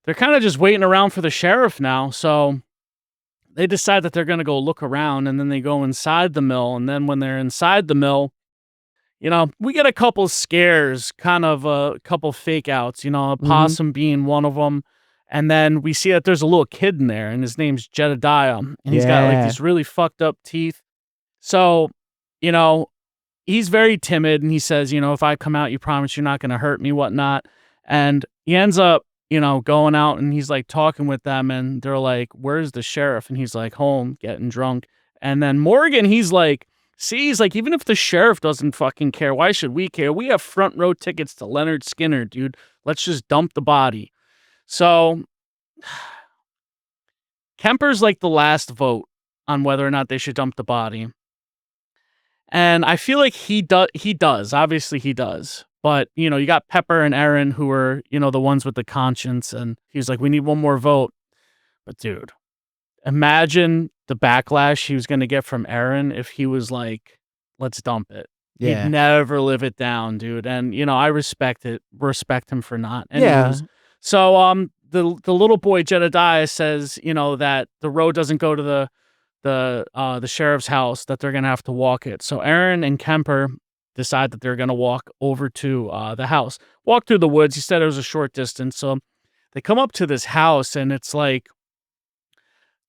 of just waiting around for the sheriff now. So they decide that they're gonna go look around, and then they go inside the mill. And then when they're inside the mill, you know, we get a couple scares, kind of a couple fake outs, you know, a possum being one of them. And then we see that there's a little kid in there, and his name's Jedediah, and he's got like these really fucked up teeth. So, you know, he's very timid, and he says, you know, if I come out, you promise you're not going to hurt me, whatnot. And he ends up, you know, going out, and he's like talking with them, and they're like, where's the sheriff? And he's like, home, getting drunk. And then Morgan, he's like, see, he's like, even if the sheriff doesn't fucking care, why should we care? We have front row tickets to Leonard Skinner, dude. Let's just dump the body. So Kemper's like the last vote on whether or not they should dump the body. And I feel like he does. Obviously he does. But, you know, you got Pepper and Aaron who are, you know, the ones with the conscience. And he's like, we need one more vote. But dude, imagine the backlash he was going to get from Aaron if he was like, let's dump it. Yeah. He'd never live it down, dude. And, you know, I respect him for not. Anyways, so the little boy Jedediah says, you know, that the road doesn't go to the sheriff's house, that they're gonna have to walk it. So Aaron and Kemper decide that they're gonna walk over to the house, walk through the woods. He said it was a short distance, so they come up to this house, and it's like,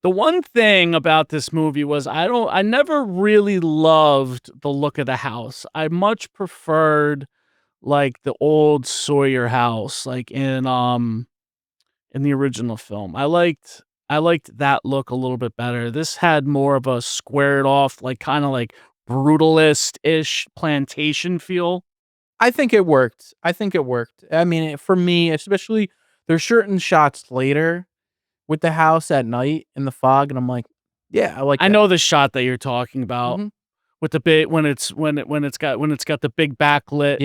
the one thing about this movie was I never really loved the look of the house. I much preferred like the old Sawyer house, like in the original film. I liked that look a little bit better. This had more of a squared off, like kind of like brutalist-ish plantation feel. I think it worked. I mean, for me, especially, there's certain shots later with the house at night in the fog, and I'm like, yeah, I like that. I know the shot that you're talking about. With the big when it's got the big backlit,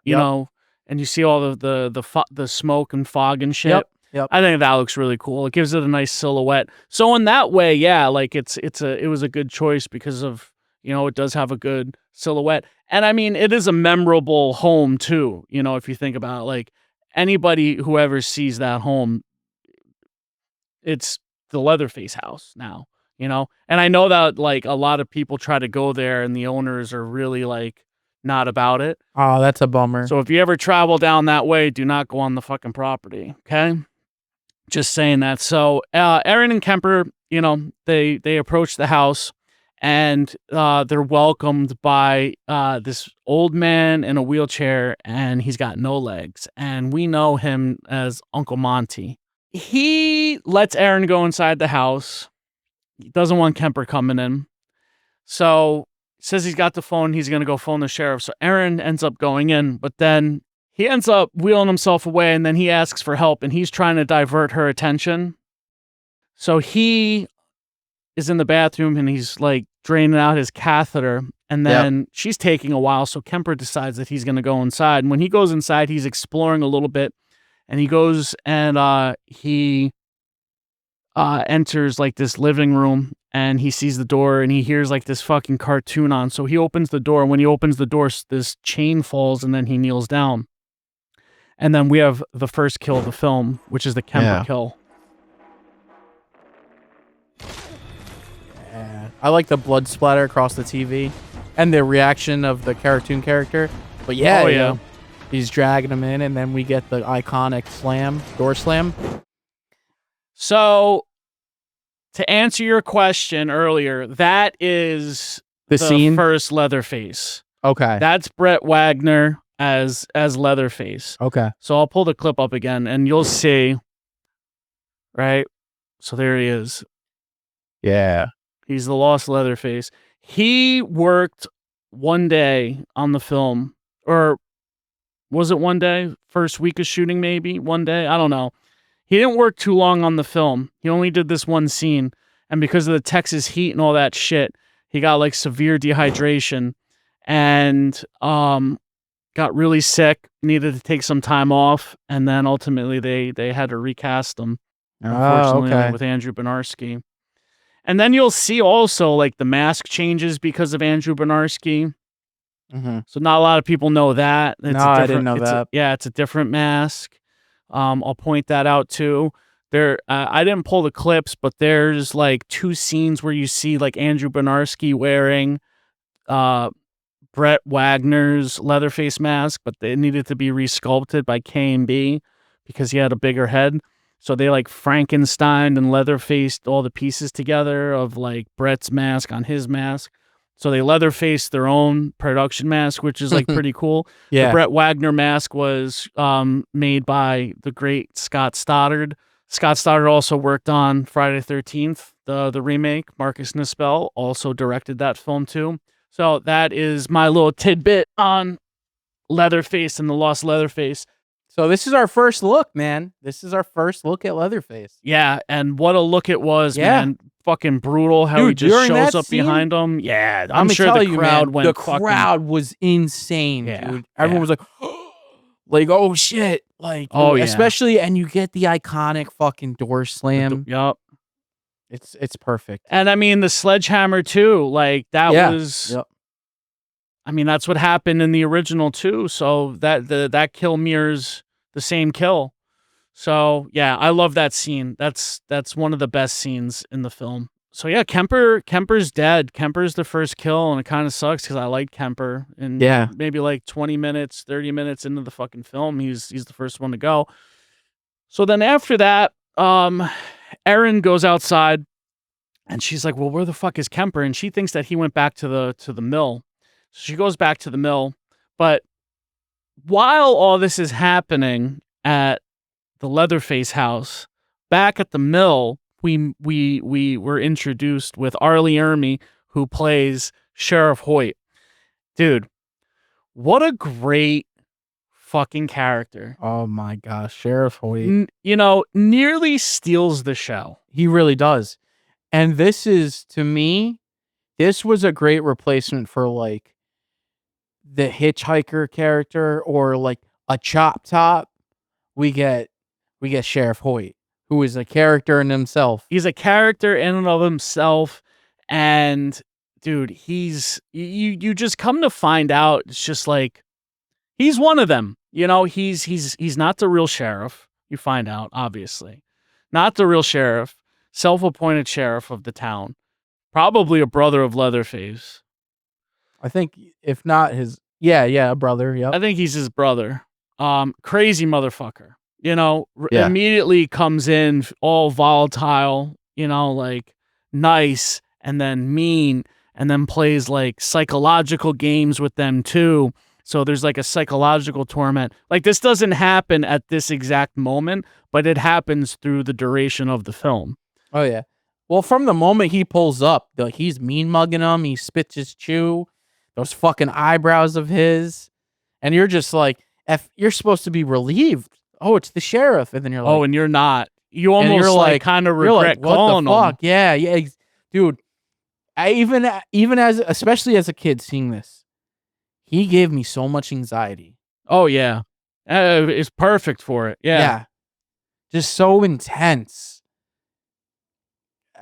you know, and you see all the smoke and fog and shit. Yep. I think that looks really cool. It gives it a nice silhouette. So in that way, yeah, like it was a good choice because of, you know, it does have a good silhouette. And I mean, it is a memorable home too, you know, if you think about it, like anybody who ever sees that home, it's the Leatherface house now. You know, and I know that like a lot of people try to go there and the owners are really like not about it. Oh, that's a bummer. So if you ever travel down that way, do not go on the fucking property. Okay. Just saying that. So Aaron and Kemper, you know, they approach the house, and they're welcomed by this old man in a wheelchair, and he's got no legs. And we know him as Uncle Monty. He lets Aaron go inside the house. He doesn't want Kemper coming in. So says he's got the phone. He's going to go phone the sheriff. So Aaron ends up going in, but then he ends up wheeling himself away, and then he asks for help, and he's trying to divert her attention. So he is in the bathroom, and he's like draining out his catheter, and then she's taking a while. So Kemper decides that he's going to go inside. And when he goes inside, he's exploring a little bit, and he goes and he enters like this living room, and he sees the door, and he hears like this fucking cartoon on. So he opens the door. When he opens the door, this chain falls, and then he kneels down. And then we have the first kill of the film, which is the Kemper kill. Yeah. I like the blood splatter across the TV and the reaction of the cartoon character. But yeah, you know, he's dragging him in, and then we get the iconic door slam. So to answer your question earlier, that is The scene? first Leatherface. Okay. That's Brett Wagner as Leatherface. Okay. So I'll pull the clip up again, and you'll see. Right. So there he is. Yeah. He's the lost Leatherface. He worked one day on the film, or was it one day? First week of shooting, maybe one day. I don't know. He didn't work too long on the film. He only did this one scene. And because of the Texas heat and all that shit, he got like severe dehydration and got really sick, needed to take some time off. And then ultimately they had to recast him, unfortunately, okay. with Andrew Bernarski. And then you'll see also like the mask changes because of Andrew Bernarski. Mm-hmm. So not a lot of people know that. It's I didn't know that. It's a different mask. I'll point that out too. There, I didn't pull the clips, but there's like 2 scenes where you see like Andrew Bernarski wearing Brett Wagner's Leatherface mask, but they needed to be resculpted by K&B because he had a bigger head. So they like Frankensteined and Leatherfaced all the pieces together of like Brett's mask on his mask. So they Leatherfaced their own production mask, which is like pretty cool. Yeah. The Brett Wagner mask was made by the great Scott Stoddard. Scott Stoddard also worked on Friday the 13th, the remake. Marcus Nispel also directed that film too. So that is my little tidbit on Leatherface and the Lost Leatherface. So this is our first look, man. This is our first look at Leatherface. Yeah, and what a look it was, Yeah. man. Fucking brutal how Dude, he just during shows that up scene, behind him. Yeah, I'm sure telling the you, crowd man, went the fucking... crowd was insane, Yeah, dude. Everyone yeah. was like, oh shit. Like, Oh, yeah. especially, and you get the iconic fucking door slam. Yup. It's perfect. And I mean, the sledgehammer too. Like, that was... Yep. I mean, that's what happened in the original too. So that kill mirrors the same kill. So yeah, I love that scene. That's one of the best scenes in the film. So yeah, Kemper's dead. Kemper's the first kill, and it kind of sucks because I like Kemper. And Yeah. maybe like 20 minutes, 30 minutes into the fucking film, he's the first one to go. So then after that, Erin goes outside, and she's like, "Well, where the fuck is Kemper?" And she thinks that he went back to the mill. So she goes back to the mill, but while all this is happening at the Leatherface house, back at the mill, we were introduced with Arlie Ermy, who plays Sheriff Hoyt. Dude, what a great fucking character. Oh my gosh, Sheriff Hoyt. Nearly steals the show. He really does. And this is, to me, this was a great replacement for like the hitchhiker character or like a Chop Top. We get Sheriff Hoyt, who is a character in himself. He's a character in and of himself, and dude, he's you just come to find out it's just like he's one of them. He's not the real sheriff. You find out, obviously. Not the real sheriff, self-appointed sheriff of the town. Probably a brother of Leatherface. I think if not his a brother, yep. I think he's his brother. Crazy motherfucker. Yeah. Immediately comes in all volatile, like nice and then mean, and then plays like psychological games with them too. So there's like a psychological torment. Like this doesn't happen at this exact moment, but it happens through the duration of the film. Oh yeah. Well, from the moment he pulls up, like he's mean mugging him, he spits his chew, those fucking eyebrows of his, and you're just like, you're supposed to be relieved. Oh, it's the sheriff, and then you're like, and you're not. You almost like kind of regret calling him. What the fuck? Yeah, dude. Especially as a kid seeing this, he gave me so much anxiety. Oh yeah, it's perfect for it. Yeah, just so intense.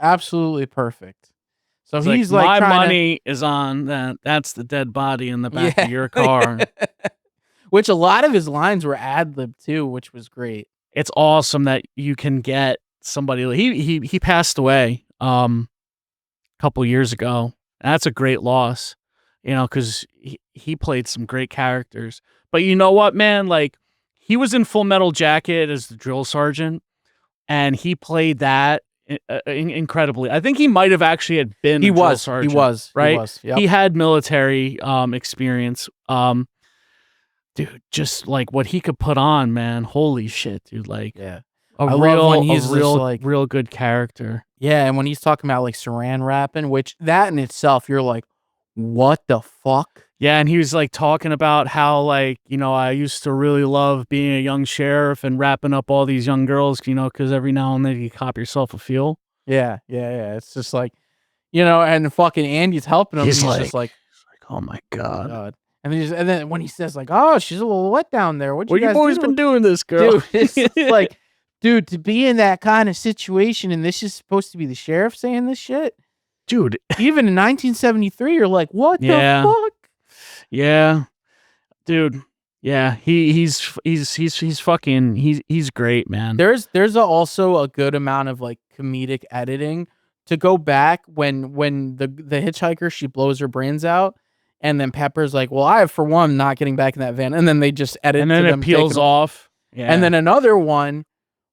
Absolutely perfect. So he's like my money is on that. That's the dead body in the back of your car. Which a lot of his lines were ad-lib too, which was great. It's awesome that you can get somebody. He passed away a couple years ago. That's a great loss, because he played some great characters. But you know what, man? Like he was in Full Metal Jacket as the drill sergeant, and he played that incredibly. I think he might have actually had been He a drill was. sergeant, He was. right? He was. Yep. He had military experience. Dude, just like what he could put on, man. Holy shit, dude. Like, Yeah. a I real, love when he's a real, just like, real good character. yeah, and when he's talking about like saran wrapping, which that in itself, you're like, what the fuck? Yeah, and he was like talking about how, like, you know, I used to really love being a young sheriff and wrapping up all these young girls, you know, because every now and then you cop yourself a feel. Yeah, yeah, yeah. It's just like, you know, and fucking Andy's helping him. He's just like, oh my God. And then when he says like, oh, she's a little wet down there. What Well, you you guys boys do? been doing this, girl. Dude, it's just like, dude, to be in that kind of situation, and this is supposed to be the sheriff saying this shit, dude. Even in 1973, you're like, what the fuck? Yeah, dude. Yeah, he's fucking he's great, man. There's also a good amount of like comedic editing to go back when the hitchhiker, she blows her brains out, and then Pepper's like, well, I for one not getting back in that van, and then they just edit and then to it them peels off. Yeah. And then another one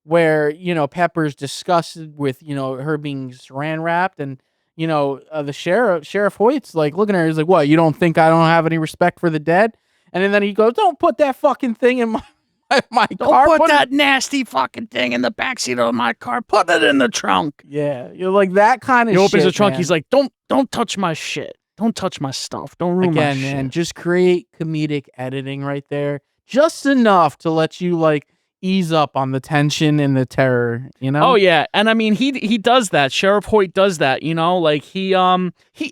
where, you know, Pepper's disgusted with, you know, her being saran wrapped, and you know, the Sheriff Hoyt's like looking at her. He's like, "What? You don't think I don't have any respect for the dead?" And then he goes, "Don't put that fucking thing in my car. Don't put that nasty fucking thing in the backseat of my car. Put it in the trunk." Yeah, you're like that kind of. He opens the trunk. Man. He's like, "Don't touch my shit. Don't touch my stuff. Don't ruin my shit." Man, just create comedic editing right there, just enough to let you like ease up on the tension and the terror, you know? Oh yeah, and I mean he does that. Sheriff Hoyt does that, you know, like he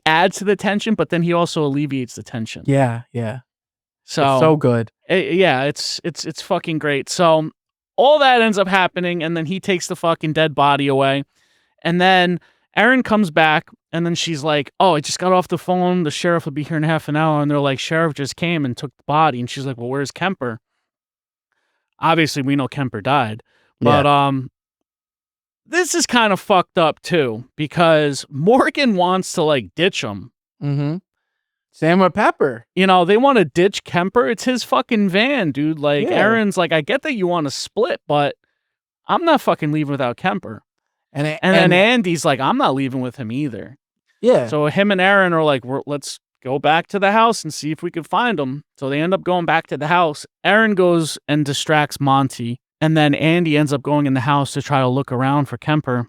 adds to the tension, but then he also alleviates the tension. Yeah, yeah. So it's so good. Yeah, it's fucking great. So all that ends up happening, and then he takes the fucking dead body away, and then Erin comes back, and then she's like, "Oh, I just got off the phone. The sheriff will be here in half an hour," and they're like, "Sheriff just came and took the body," and she's like, "Well, where's Kemper?" Obviously, we know Kemper died, but this is kind of fucked up too, because Morgan wants to like ditch him. Mm-hmm. Same with Pepper. You know, they want to ditch Kemper. It's his fucking van, dude. Like, Yeah. Erin's like, I get that you want to split, but I'm not fucking leaving without Kemper. And then Andy's like, I'm not leaving with him either. Yeah. So him and Erin are like, let's go back to the house and see if we can find him. So they end up going back to the house. Erin goes and distracts Monty. And then Andy ends up going in the house to try to look around for Kemper.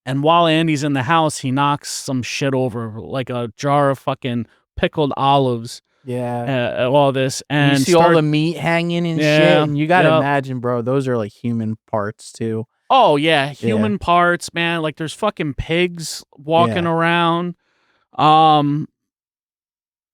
And while Andy's in the house, he knocks some shit over, like a jar of fucking pickled olives. Yeah. All this. And you see all the meat hanging and shit. And you got to imagine, bro, those are like human parts too. Oh, yeah. Human parts, man. Like there's fucking pigs walking around.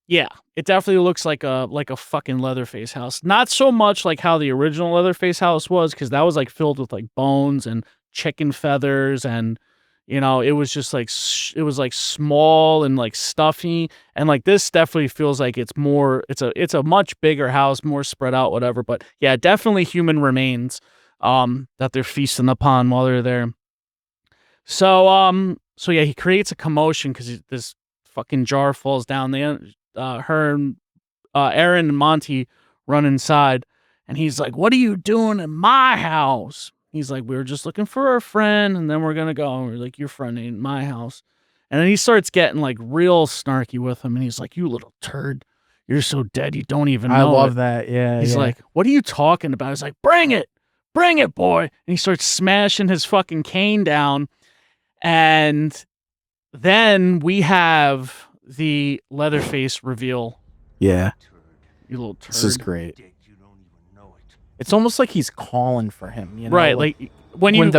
Yeah, it definitely looks like a fucking Leatherface house. Not so much like how the original Leatherface house was, because that was like filled with like bones and chicken feathers, and you know, it was just like it was like small and like stuffy. And like this definitely feels like it's a much bigger house, more spread out, whatever. But yeah, definitely human remains that they're feasting upon while they're there. So yeah, he creates a commotion because this fucking jar falls down. Erin and Monty run inside, and he's like, "What are you doing in my house?" He's like, "We were just looking for a friend, and then we're gonna go." And we're like, "Your friend ain't in my house." And then he starts getting like real snarky with him, and he's like, "You little turd, you're so dead you don't even know." I love that. Yeah. He's like, "What are you talking about?" He's like, bring it, boy." And he starts smashing his fucking cane down, and then we have the Leatherface reveal. Yeah. You little turd. This is great. It's almost like he's calling for him, you know? Right, like when you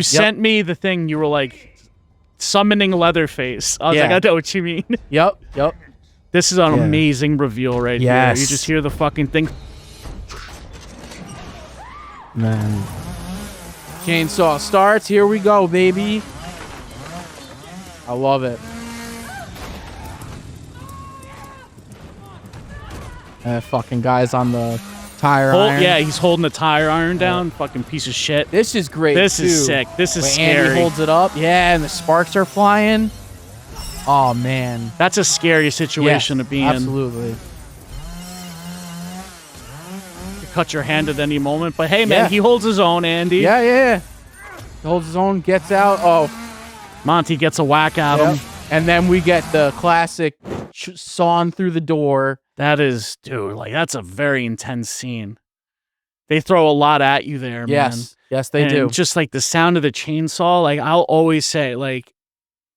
sent me the thing, you were like summoning Leatherface. I was like, I know what you mean. Yep. This is an amazing reveal right here. You just hear the fucking thing. Man. Chainsaw starts. Here we go, baby. I love it. Fucking guy's on the tire iron. Yeah, he's holding the tire iron down. Fucking piece of shit. This is great. This is sick. This is scary. Andy holds it up. Yeah, and the sparks are flying. Oh man, that's a scary situation to be in. Absolutely. You cut your hand at any moment, but hey, man, he holds his own, Andy. Yeah. holds his own, gets out. Oh, Monty gets a whack at him. And then we get the classic sawn through the door. That is, dude, like, that's a very intense scene. They throw a lot at you there, man. Yes, they do. Just like the sound of the chainsaw, like, I'll always say, like,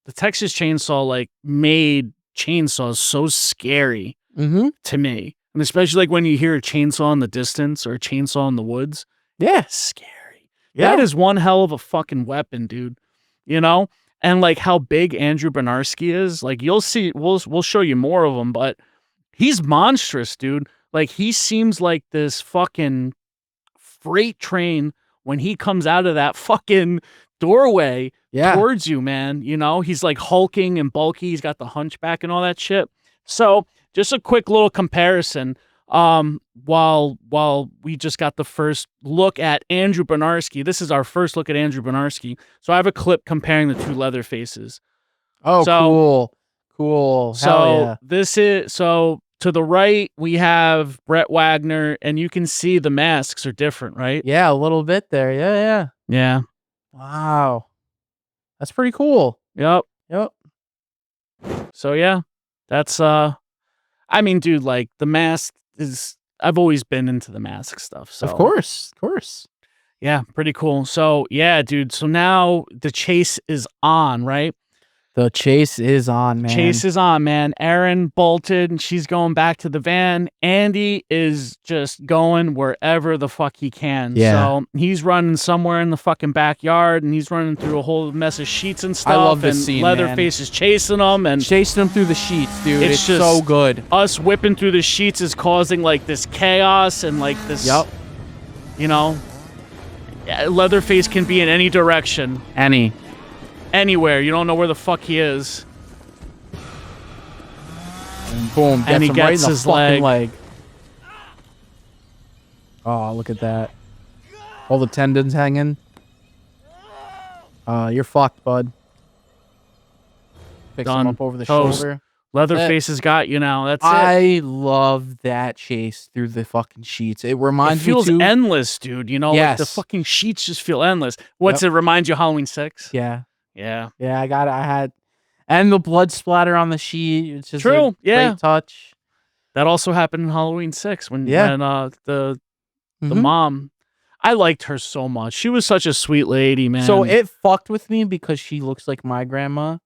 the Texas Chainsaw, like, made chainsaws so scary to me. And especially, like, when you hear a chainsaw in the distance or a chainsaw in the woods. Yeah. Scary. Yeah. That is one hell of a fucking weapon, dude. You know? And, like, how big Andrew Bernarski is. Like, you'll see, we'll show you more of him, but he's monstrous, dude. Like, he seems like this fucking freight train when he comes out of that fucking doorway towards you, man. You know, he's like hulking and bulky. He's got the hunchback and all that shit. So just a quick little comparison. While we just got the first look at Andrew Bernarski, this is our first look at Andrew Bernarski. So I have a clip comparing the two Leatherfaces. Oh, so, cool. So to the right, we have Brett Wagner, and you can see the masks are different, right? Yeah, a little bit there. Yeah. Wow. That's pretty cool. Yep. So, yeah, that's, I mean, dude, like, the mask is, I've always been into the mask stuff. So Of course. Yeah, pretty cool. So, yeah, dude, so now the chase is on, right? The chase is on, man. Chase is on, man. Erin bolted and she's going back to the van. Andy is just going wherever the fuck he can. Yeah. So he's running somewhere in the fucking backyard and he's running through a whole mess of sheets and stuff. I love this scene, Leatherface is chasing him and chasing him through the sheets, dude. It's just so good. Us whipping through the sheets is causing like this chaos and like this, you know, Leatherface can be in any direction. Anywhere. You don't know where the fuck he is. And boom. And he gets his leg. Oh, look at that. All the tendons hanging. You're fucked, bud. Picks him up over the shoulder. Leatherface has got you now. That's it. I love that chase through the fucking sheets. It reminds me It feels endless, dude. You know, like the Yes. fucking sheets just feel endless. What's it remind you of Halloween 6? Yeah. Yeah. Yeah, I had, and the blood splatter on the sheet. It's just True. a great touch. That also happened in Halloween 6 when the Mhm. mom, I liked her so much. She was such a sweet lady, man. So it fucked with me because she looks like my grandma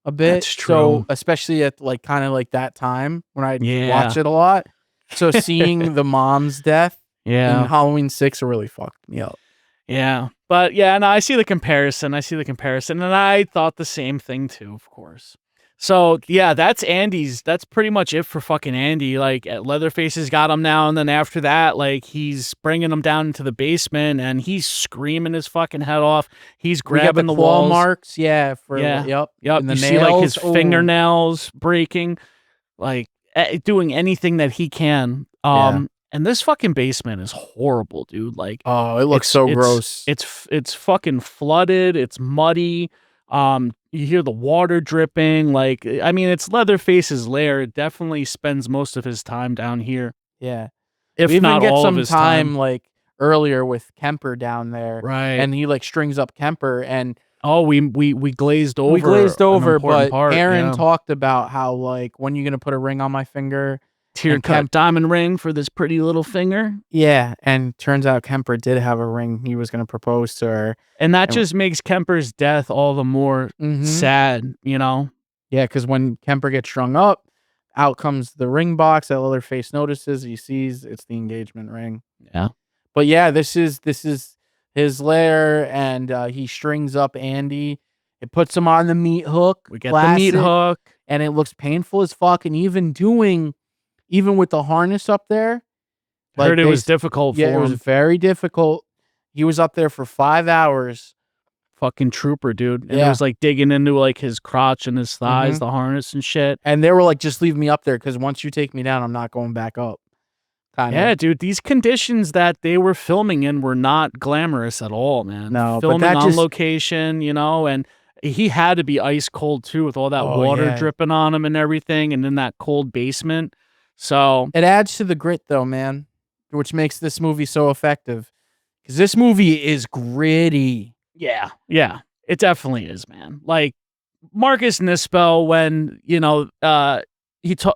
a bit. That's true. So especially at like kind of like that time when I watch it a lot. So seeing the mom's death in Halloween 6 really fucked me up. Yeah. But yeah, no, I see the comparison. And I thought the same thing too, of course. So yeah, that's pretty much it for fucking Andy. Like Leatherface has got him now, and then after that, like he's bringing him down into the basement and he's screaming his fucking head off. He's grabbing the claw walls. marks, yep. Yep. And the you see like his nails. fingernails breaking, like doing anything that he can. And this fucking basement is horrible, dude. Like, oh, it looks so gross. It's fucking flooded. It's muddy. You hear the water dripping. Like, I mean, it's Leatherface's lair. It definitely spends most of his time down here. Yeah. If we not even get all some of his time. like earlier with Kemper down there. Right. And he like strings up Kemper and we glazed over. We glazed over, but part, Aaron talked about how like when you gonna put a ring on my finger. Tear-cut diamond ring for this pretty little finger. Yeah, and turns out Kemper did have a ring. He was going to propose to her. And that just makes Kemper's death all the more sad, you know? Yeah, because when Kemper gets strung up, out comes the ring box that Leatherface notices. He sees it's the engagement ring. Yeah. But yeah, this is his lair, and he strings up Andy. It puts him on the meat hook. We get the meat hook. And it looks painful as fuck. And even with the harness up there. I heard it was difficult for him. Yeah, it was very difficult. He was up there for 5 hours. Fucking trooper, dude. And it was like digging into like his crotch and his thighs, the harness and shit. And they were like, just leave me up there because once you take me down, I'm not going back up. Kinda. Yeah, dude. These conditions that they were filming in were not glamorous at all, man. No, filming but on location, you know, and he had to be ice cold too with all that water dripping on him and everything, and in that cold basement. So it adds to the grit, though, man, which makes this movie so effective. Because this movie is gritty. Yeah, yeah, it definitely is, man. Like Marcus Nispel, when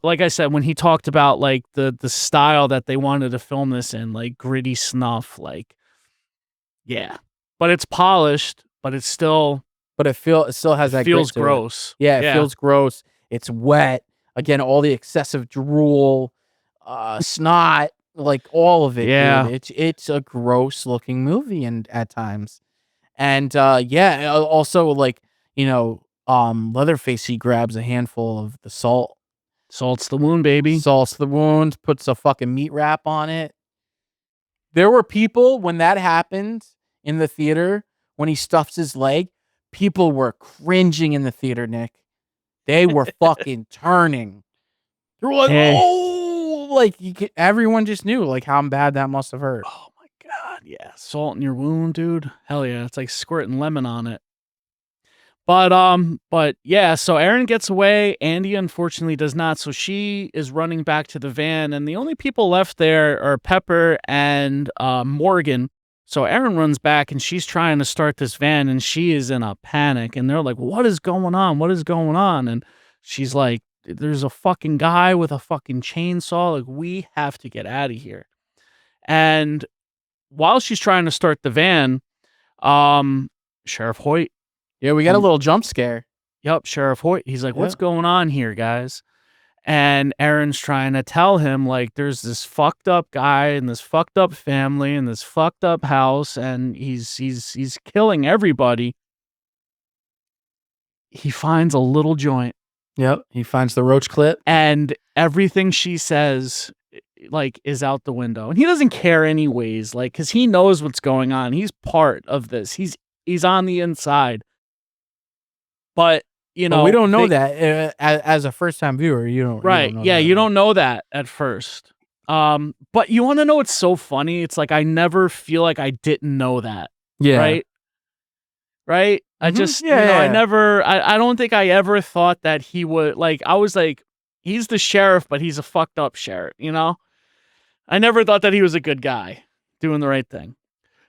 like I said, when he talked about like the style that they wanted to film this in, like gritty snuff, like yeah, but it's polished, but it's still But it still has that grit feels to it. gross. Yeah, it feels gross. It's wet. Again, all the excessive drool, snot, like all of it, dude. Yeah. It's a gross looking movie and at times. And also like, Leatherface, he grabs a handful of the salt, Salt's the wound, baby. salts the wound, puts a fucking meat wrap on it. There were people when that happened in the theater, when he stuffs his leg, people were cringing in the theater, Nick. They were fucking turning. They were like, Hey. oh, like everyone just knew like how bad that must have hurt. Oh my god, yeah. Salt in your wound, dude. Hell yeah. It's like squirting lemon on it. But yeah, so Aaron gets away. Andy unfortunately does not. So she is running back to the van, and the only people left there are Pepper and Morgan. So Aaron runs back, and she's trying to start this van, and she is in a panic. And they're like, "What is going on? What is going on?" And she's like, "There's a fucking guy with a fucking chainsaw. Like, we have to get out of here." And while she's trying to start the van, Sheriff Hoyt. Yeah, we got a little jump scare. Yep, Sheriff Hoyt. He's like, "What's Yeah. going on here, guys?" And Aaron's trying to tell him, like, there's this fucked up guy and this fucked up family and this fucked up house, and he's killing everybody. He finds a little joint, Yep. He finds the roach clip. and everything she says, like, is out the window. And he doesn't care anyways, like, because he knows what's going on. He's part of this. He's on the inside. But But we don't know that as a first time viewer. You don't. Right. You don't know Yeah, that you at all. don't know that at first. But you want to know what's so funny? It's like I never feel like I didn't know that. Yeah. Right? Right? I Mhm. just Yeah, I yeah. never I don't think I ever thought that he would, like, I was like, he's the sheriff, but he's a fucked up sheriff, you know? I never thought that he was a good guy doing the right thing.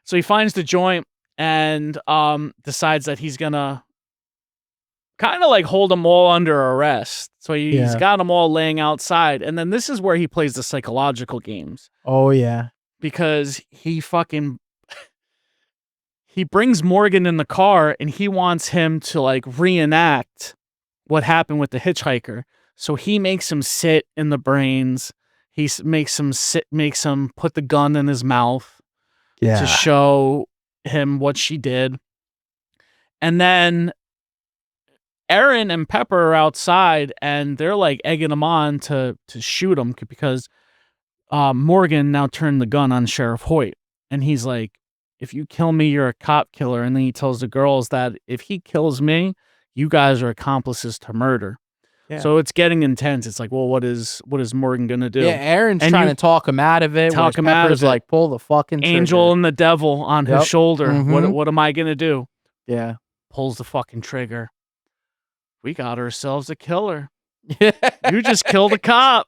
So he finds the joint and decides that he's gonna kind of like hold them all under arrest. So he's Yeah. got them all laying outside. And then this is where he plays the psychological games, Oh yeah. because he brings Morgan in the car and he wants him to like reenact what happened with the hitchhiker. So he makes him sit in the brains. Makes him put the gun in his mouth to show him what she did. And then Aaron and Pepper are outside and they're like egging him on to shoot him because Morgan now turned the gun on Sheriff Hoyt. And he's like, "If you kill me, you're a cop killer." And then he tells the girls that if he kills me, you guys are accomplices to murder. Yeah. So it's getting intense. It's like, well, what is Morgan gonna do? Yeah, Aaron's And trying you to talk him out of it. talk whereas him out of Pepper's it. like, pull the fucking Angel trigger. and the devil on Yep. his shoulder. Mhm. What am I gonna do? Yeah. Pulls the fucking trigger. We got ourselves a killer. You just killed a cop.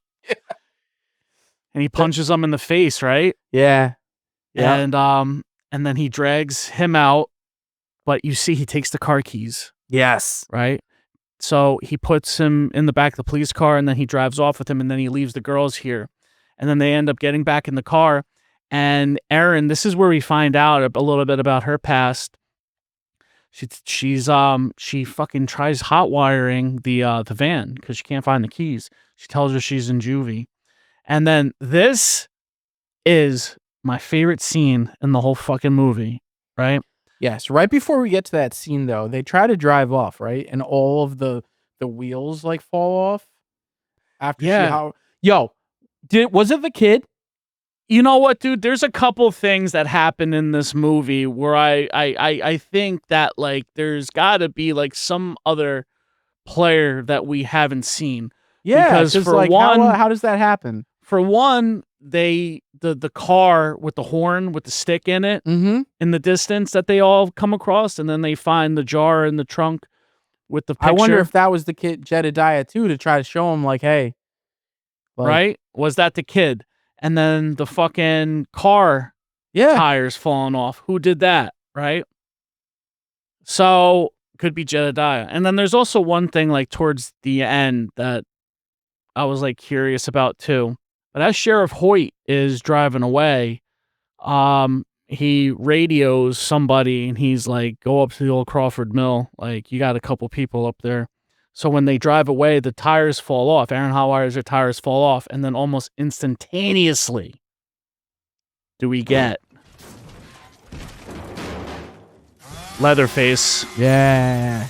And he punches him in the face, right? Yeah. Yeah. And then he drags him out, but you see he takes the car keys, Yes. right? So he puts him in the back of the police car and then he drives off with him and then he leaves the girls here. And then they end up getting back in the car. And Erin, this is where we find out a little bit about her past. She fucking tries hot wiring the van because she can't find the keys. She tells her she's in juvie. And then this is my favorite scene in the whole fucking movie, right? Yes. Right before we get to that scene, though, they try to drive off, right? And all of the wheels like fall off after Yeah. was it the kid? You know what, dude? There's a couple things that happen in this movie where I think that like there's got to be like some other player that we haven't seen. Yeah, Because for like, one- how does that happen? For one, the car with the horn with the stick in it Mm-hmm. in the distance that they all come across, and then they find the jar in the trunk with the picture. I wonder if that was the kid Jedediah too, to try to show him like, hey, like, right? Was that the kid? And then the fucking car Yeah. tires falling off. Who did that? Right? So could be Jedediah. And then there's also one thing like towards the end that I was like curious about too. But as Sheriff Hoyt is driving away, he radios somebody and he's like, go up to the old Crawford Mill. Like, you got a couple people up there. So when they drive away, the tires fall off. Aaron Hotwire's their tires fall off. And then almost instantaneously do we get Leatherface. Yeah.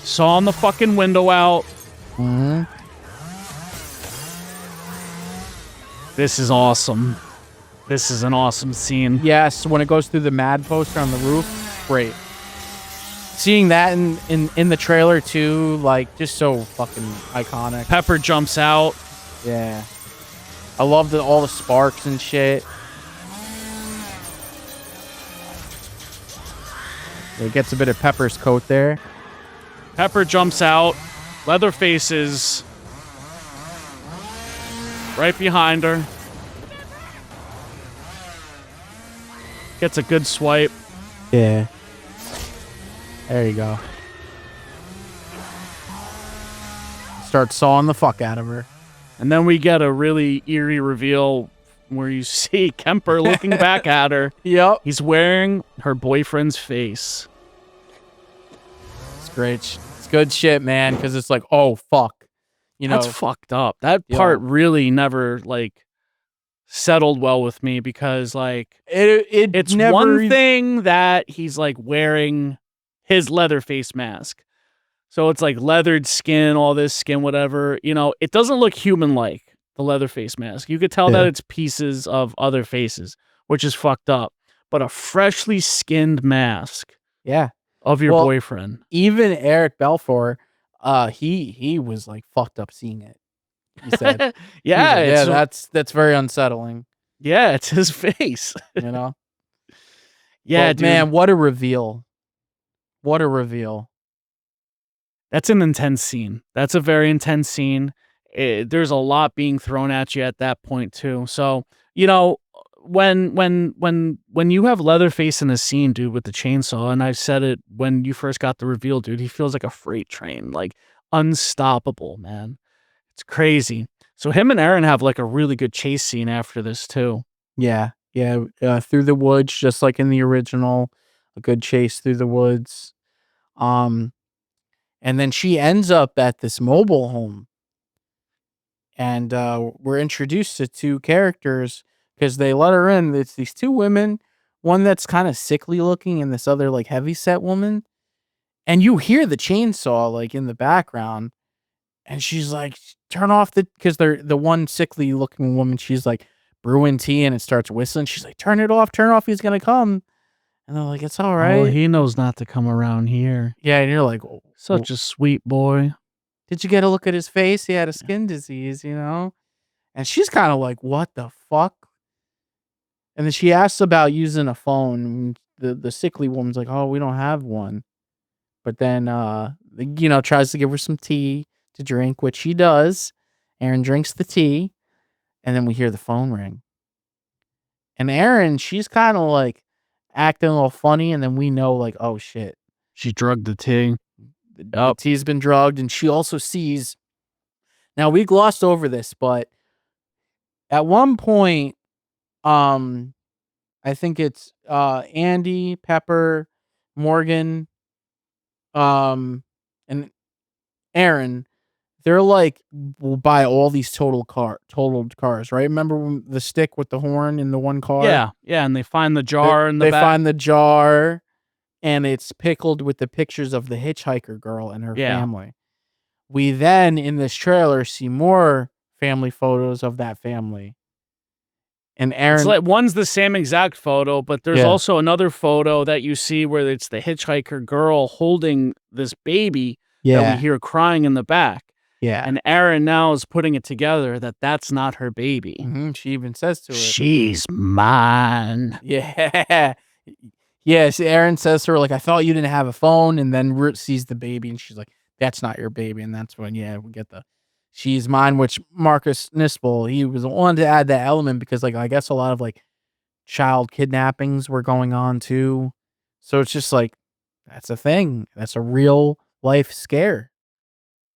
Sawing the fucking window out. Mm-hmm. This is awesome. This is an awesome scene. Yes, when it goes through the mad poster on the roof, great. Seeing that in the trailer too, like, just so fucking iconic. Pepper jumps out. Yeah. I love all the sparks and shit. It gets a bit of Pepper's coat there. Pepper jumps out. Leatherface is right behind her. Gets a good swipe. Yeah. There you go. Starts sawing the fuck out of her. And then we get a really eerie reveal where you see Kemper looking back at her. Yep. He's wearing her boyfriend's face. It's great. It's good shit, man, because it's like, oh, fuck. You know, that's fucked up. That part really never, like, settled well with me because, like, it's never one thing that he's, like, wearing his Leatherface mask. So it's, like, leathered skin, all this skin, whatever. You know, it doesn't look human-like, the Leatherface mask. You could tell that it's pieces of other faces, which is fucked up. But a freshly skinned mask. Yeah. Of your boyfriend. Even Eric Balfour, he was like fucked up seeing it. He said, yeah, that's very unsettling. Yeah, it's his face. You know? Yeah, but, dude. Man, what a reveal. What a reveal. That's an intense scene. That's a very intense scene. There's a lot being thrown at you at that point too. So, you know, when you have Leatherface in a scene, dude, with the chainsaw, and I said it when you first got the reveal, dude, he feels like a freight train, like unstoppable, man. It's crazy. So him and Aaron have like a really good chase scene after this too. Yeah, through the woods, just like in the original, a good chase through the woods. And then she ends up at this mobile home, and we're introduced to two characters. Because they let her in. It's these two women, one that's kind of sickly looking and this other like heavy set woman. And you hear the chainsaw like in the background. And she's like, turn off because they're the one sickly looking woman. She's like brewing tea and it starts whistling. She's like, turn it off. He's going to come. And they're like, it's all right. Oh, he knows not to come around here. Yeah. And you're like, such a sweet boy. Did you get a look at his face? He had a skin disease, you know? And she's kind of like, what the fuck? And then she asks about using a phone. The sickly woman's like, oh, we don't have one. But then, tries to give her some tea to drink, which she does. Aaron drinks the tea. And then we hear the phone ring. And Aaron, she's kind of like acting a little funny. And then we know like, oh, shit. She drugged the tea. The tea's been drugged. And she also sees. Now, we glossed over this, but at one point, I think it's Andy, Pepper, Morgan, and Aaron. They're like, we'll buy all these totaled cars, right? Remember when the stick with the horn in the one car? Yeah, and they find the jar in the back. They find the jar, and it's pickled with the pictures of the hitchhiker girl and her family. We then, in this trailer, see more family photos of that family. And Aaron, it's like one's the same exact photo, but there's also another photo that you see where it's the hitchhiker girl holding this baby that we hear crying in the back. Yeah. And Aaron now is putting it together that that's not her baby. Mm-hmm. She even says to her, she's mine. Yeah. Yes. Aaron says to her, like, I thought you didn't have a phone. And then sees the baby and she's like, that's not your baby. And that's when, we get the she's mine, which Marcus Nispel, he was the one to add that element because, like, I guess a lot of, like, child kidnappings were going on, too. So it's just, like, That's a thing. That's a real life scare.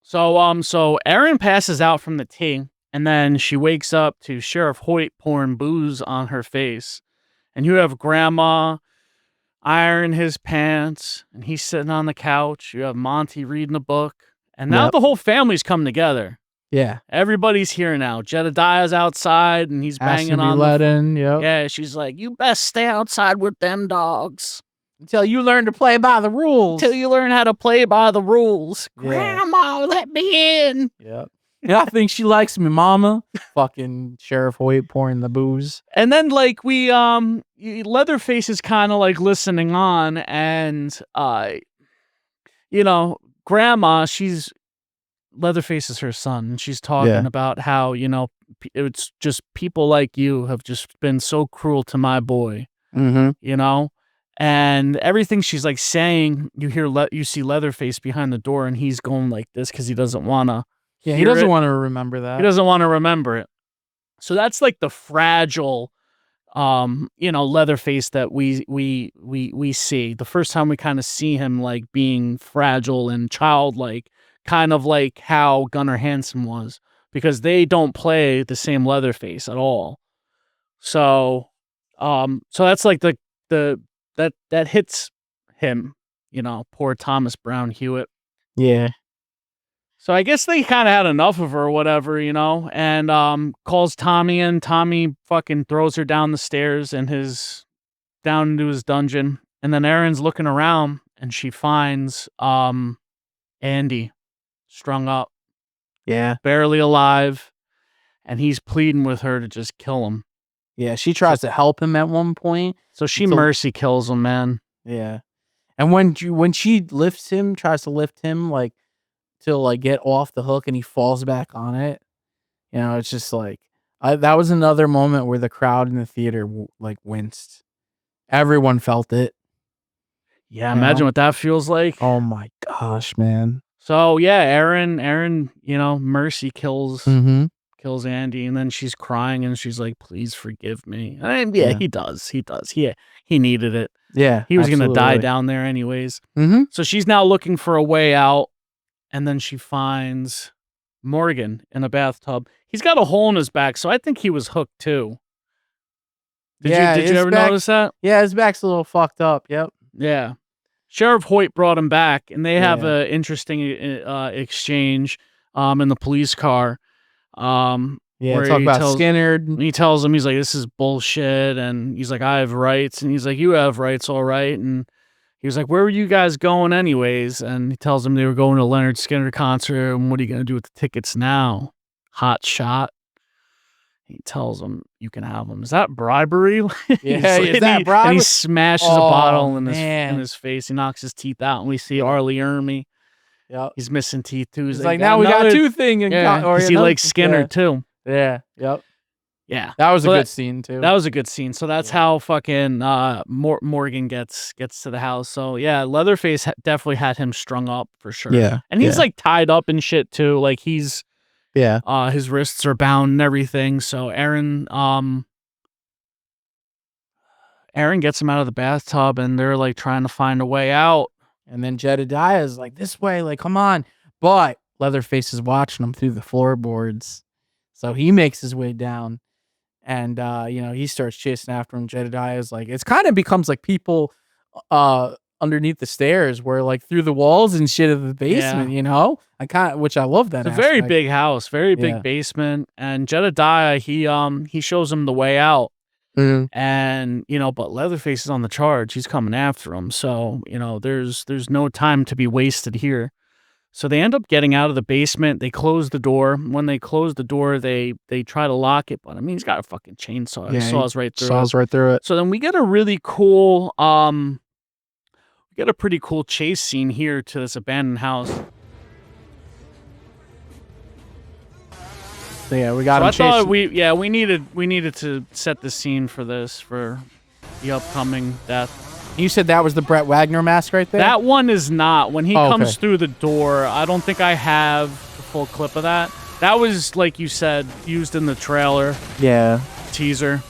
So Erin passes out from the tea, and then she wakes up to Sheriff Hoyt pouring booze on her face. And you have Grandma iron his pants, and he's sitting on the couch. You have Monty reading a book. And now the whole family's come together. Yeah. Everybody's here now. Jedediah's outside, and he's banging on Yep. Yeah, she's like, you best stay outside with them dogs. Until you learn to play by the rules. Until you learn how to play by the rules. Yeah. Grandma, let me in. Yep. Yeah, I think she likes me, mama. Fucking Sheriff Hoyt pouring the booze. And then, like, Leatherface is kind of, like, listening on, and, Grandma, Leatherface is her son, and she's talking about how, it's just people like you have just been so cruel to my boy, And everything she's like saying, you see Leatherface behind the door, and he's going like this because he doesn't want to. Yeah, he doesn't want to remember that. He doesn't want to remember it. So that's like the fragile, Leatherface that we see. The first time we kind of see him like being fragile and childlike, kind of like how Gunnar Hansen was, because they don't play the same Leatherface at all. So that's like that hits him, poor Thomas Brown Hewitt. Yeah. So I guess they kind of had enough of her or whatever, and calls Tommy in. Tommy fucking throws her down the stairs down into his dungeon. And then Erin's looking around and she finds Andy strung up. Yeah. Barely alive. And he's pleading with her to just kill him. Yeah, she tries to help him at one point. So she mercy kills him, man. Yeah. And when she tries to lift him, like, to like get off the hook and he falls back on it, it's just like, that was another moment where the crowd in the theater like winced. Everyone felt it. Yeah, imagine what that feels like. Oh my gosh, man. So yeah, Erin, mercy kills Andy, and then she's crying and she's like, please forgive me. And he does. He needed it. Yeah. He was going to die down there anyways. Mm-hmm. So she's now looking for a way out, and then she finds Morgan in a bathtub. He's got a hole in his back, so I think he was hooked too. Did you ever notice that? Yeah, his back's a little fucked up. Yep. Yeah. Sheriff Hoyt brought him back, and they have an interesting exchange in the police car. Where talk about Skinner. He tells him, he's like, this is bullshit, and he's like, I have rights, and he's like, you have rights, all right. And he was like, where were you guys going anyways? And he tells him they were going to a Leonard Skinner concert, and what are you going to do with the tickets now? Hot shot. He tells him, you can have them. Is that bribery? Yeah, is that bribery? And he smashes a bottle in his face. He knocks his teeth out, and we see Arlie Ermy. Yep. He's missing teeth too. He's like, now we got two things. Because he likes Skinner too. Yeah. Yep. Yeah. That was a good scene too. That was a good scene. So that's how fucking Morgan gets to the house. So yeah, Leatherface definitely had him strung up for sure. Yeah. And he's like tied up and shit too. Like he's his wrists are bound and everything. So Erin gets him out of the bathtub, and they're like trying to find a way out. And then Jedediah is like, this way, like, come on. But Leatherface is watching him through the floorboards. So he makes his way down. And, he starts chasing after him. Jedediah is like, it's kind of becomes like people underneath the stairs, where like through the walls and shit of the basement, which I love that. It's a very big house, very big basement. And Jedediah, he shows him the way out. Mm-hmm. And, but Leatherface is on the charge. He's coming after him. So, there's no time to be wasted here. So they end up getting out of the basement. They close the door. When they close the door, they try to lock it. But I mean, he's got a fucking chainsaw. He saws right through it. So then we get a really cool, pretty cool chase scene here to this abandoned house. So yeah, we got him chasing. I thought we needed to set the scene for the upcoming death. You said that was the Brett Wagner mask right there? That one is not. When he comes through the door, I don't think I have the full clip of that. That was, like you said, used in the trailer. Yeah. Teaser.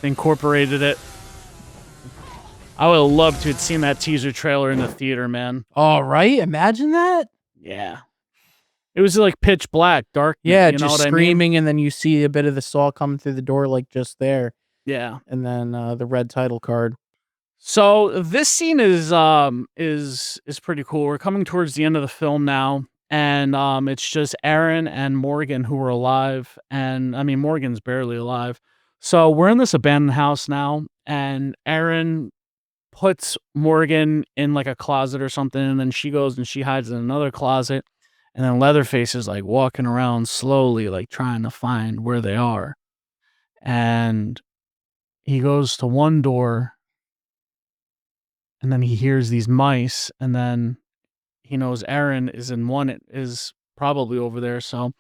They incorporated it. I would have loved to have seen that teaser trailer in the theater, man. All right, imagine that. Yeah. It was like pitch black, dark. Yeah, you know just what screaming, and then you see a bit of the saw coming through the door, like just there, Yeah. and then the red title card. So this scene is pretty cool. We're coming towards the end of the film now, and it's just Aaron and Morgan who are alive, and I mean Morgan's barely alive. So we're in this abandoned house now, and Aaron puts Morgan in like a closet or something, and then she goes and she hides in another closet, and then Leatherface is like walking around slowly, like trying to find where they are, and he goes to one door. And then he hears these mice, and then he knows Aaron is in one. It is probably over there. So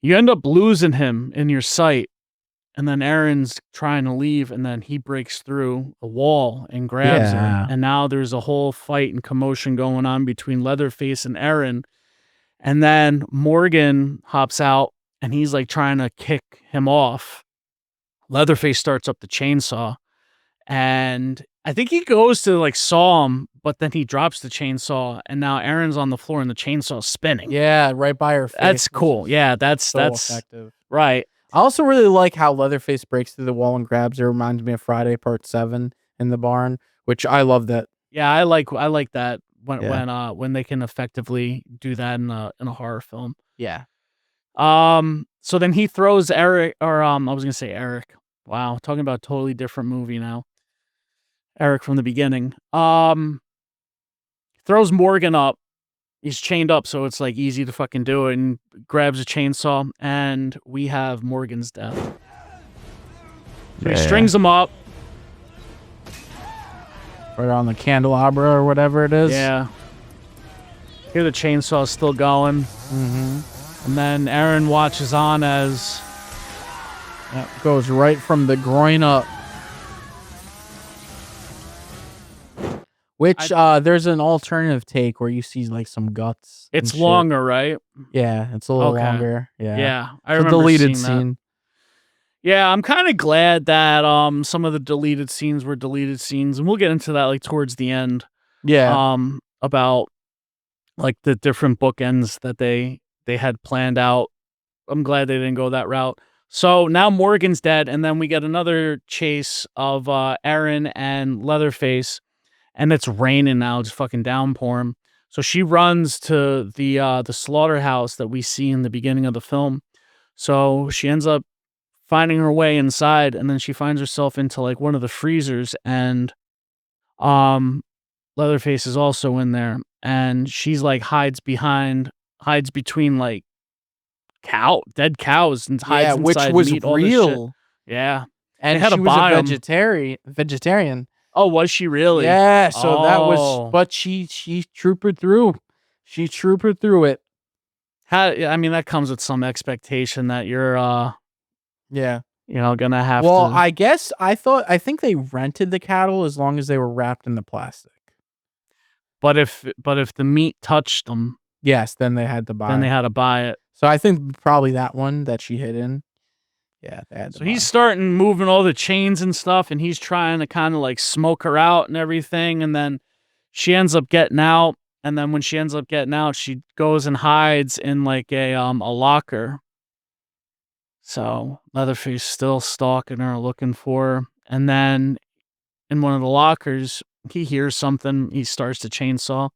you end up losing him in your sight. And then Aaron's trying to leave, and then he breaks through a wall and grabs her. And now there's a whole fight and commotion going on between Leatherface and Aaron. And then Morgan hops out, and he's like trying to kick him off. Leatherface starts up the chainsaw, and I think he goes to like saw him, but then he drops the chainsaw, and now Aaron's on the floor and the chainsaw's spinning. Yeah, right by her face. That's cool. Yeah, that's effective. Right. I also really like how Leatherface breaks through the wall and grabs her. Reminds me of Friday Part 7 in the barn, which I love that. Yeah, I like that when they can effectively do that in a horror film. Yeah. So then he throws Eric, or I was gonna say Eric. Wow, talking about a totally different movie now. Eric from the beginning. Throws Morgan up. He's chained up, so it's like easy to fucking do it, and grabs a chainsaw, and we have Morgan's death. So he strings him up. Right on the candelabra or whatever it is. Yeah. Here the chainsaw is still going. Mm-hmm. And then Aaron watches on as... goes right from the groin up. Which there's an alternative take where you see like some guts. It's longer, right? Yeah, it's a little longer. Yeah. Yeah, I it's remember a deleted seeing scene. That. Yeah, I'm kind of glad that some of the deleted scenes were deleted scenes, and we'll get into that like towards the end. Yeah. About like the different bookends that they had planned out. I'm glad they didn't go that route. So now Morgan's dead, and then we get another chase of Aaron and Leatherface. And it's raining now, just fucking downpouring. So she runs to the slaughterhouse that we see in the beginning of the film. So she ends up finding her way inside, and then she finds herself into like one of the freezers, and Leatherface is also in there, and she's like hides between like dead cows, and hides which inside was meat, all this shit. real. Yeah, And had she to was buy a 'em. vegetarian. Oh, was she really? Yeah, so that Oh. was, but she troopered through. She troopered through it. I mean, that comes with some expectation that you're, Yeah. gonna have Well, to. I think they rented the cattle as long as they were wrapped in the plastic. But if the meat touched them, Yes, then they had to buy. then they had to buy it. So I think probably that one that she hid in. Yeah, they had to So buy. he's starting moving all the chains and stuff, and he's trying to kind of like smoke her out and everything, and then she ends up getting out. And then when she ends up getting out, she goes and hides in like a locker. So Leatherface still stalking her, looking for her. And then in one of the lockers, he hears something. He starts to chainsaw.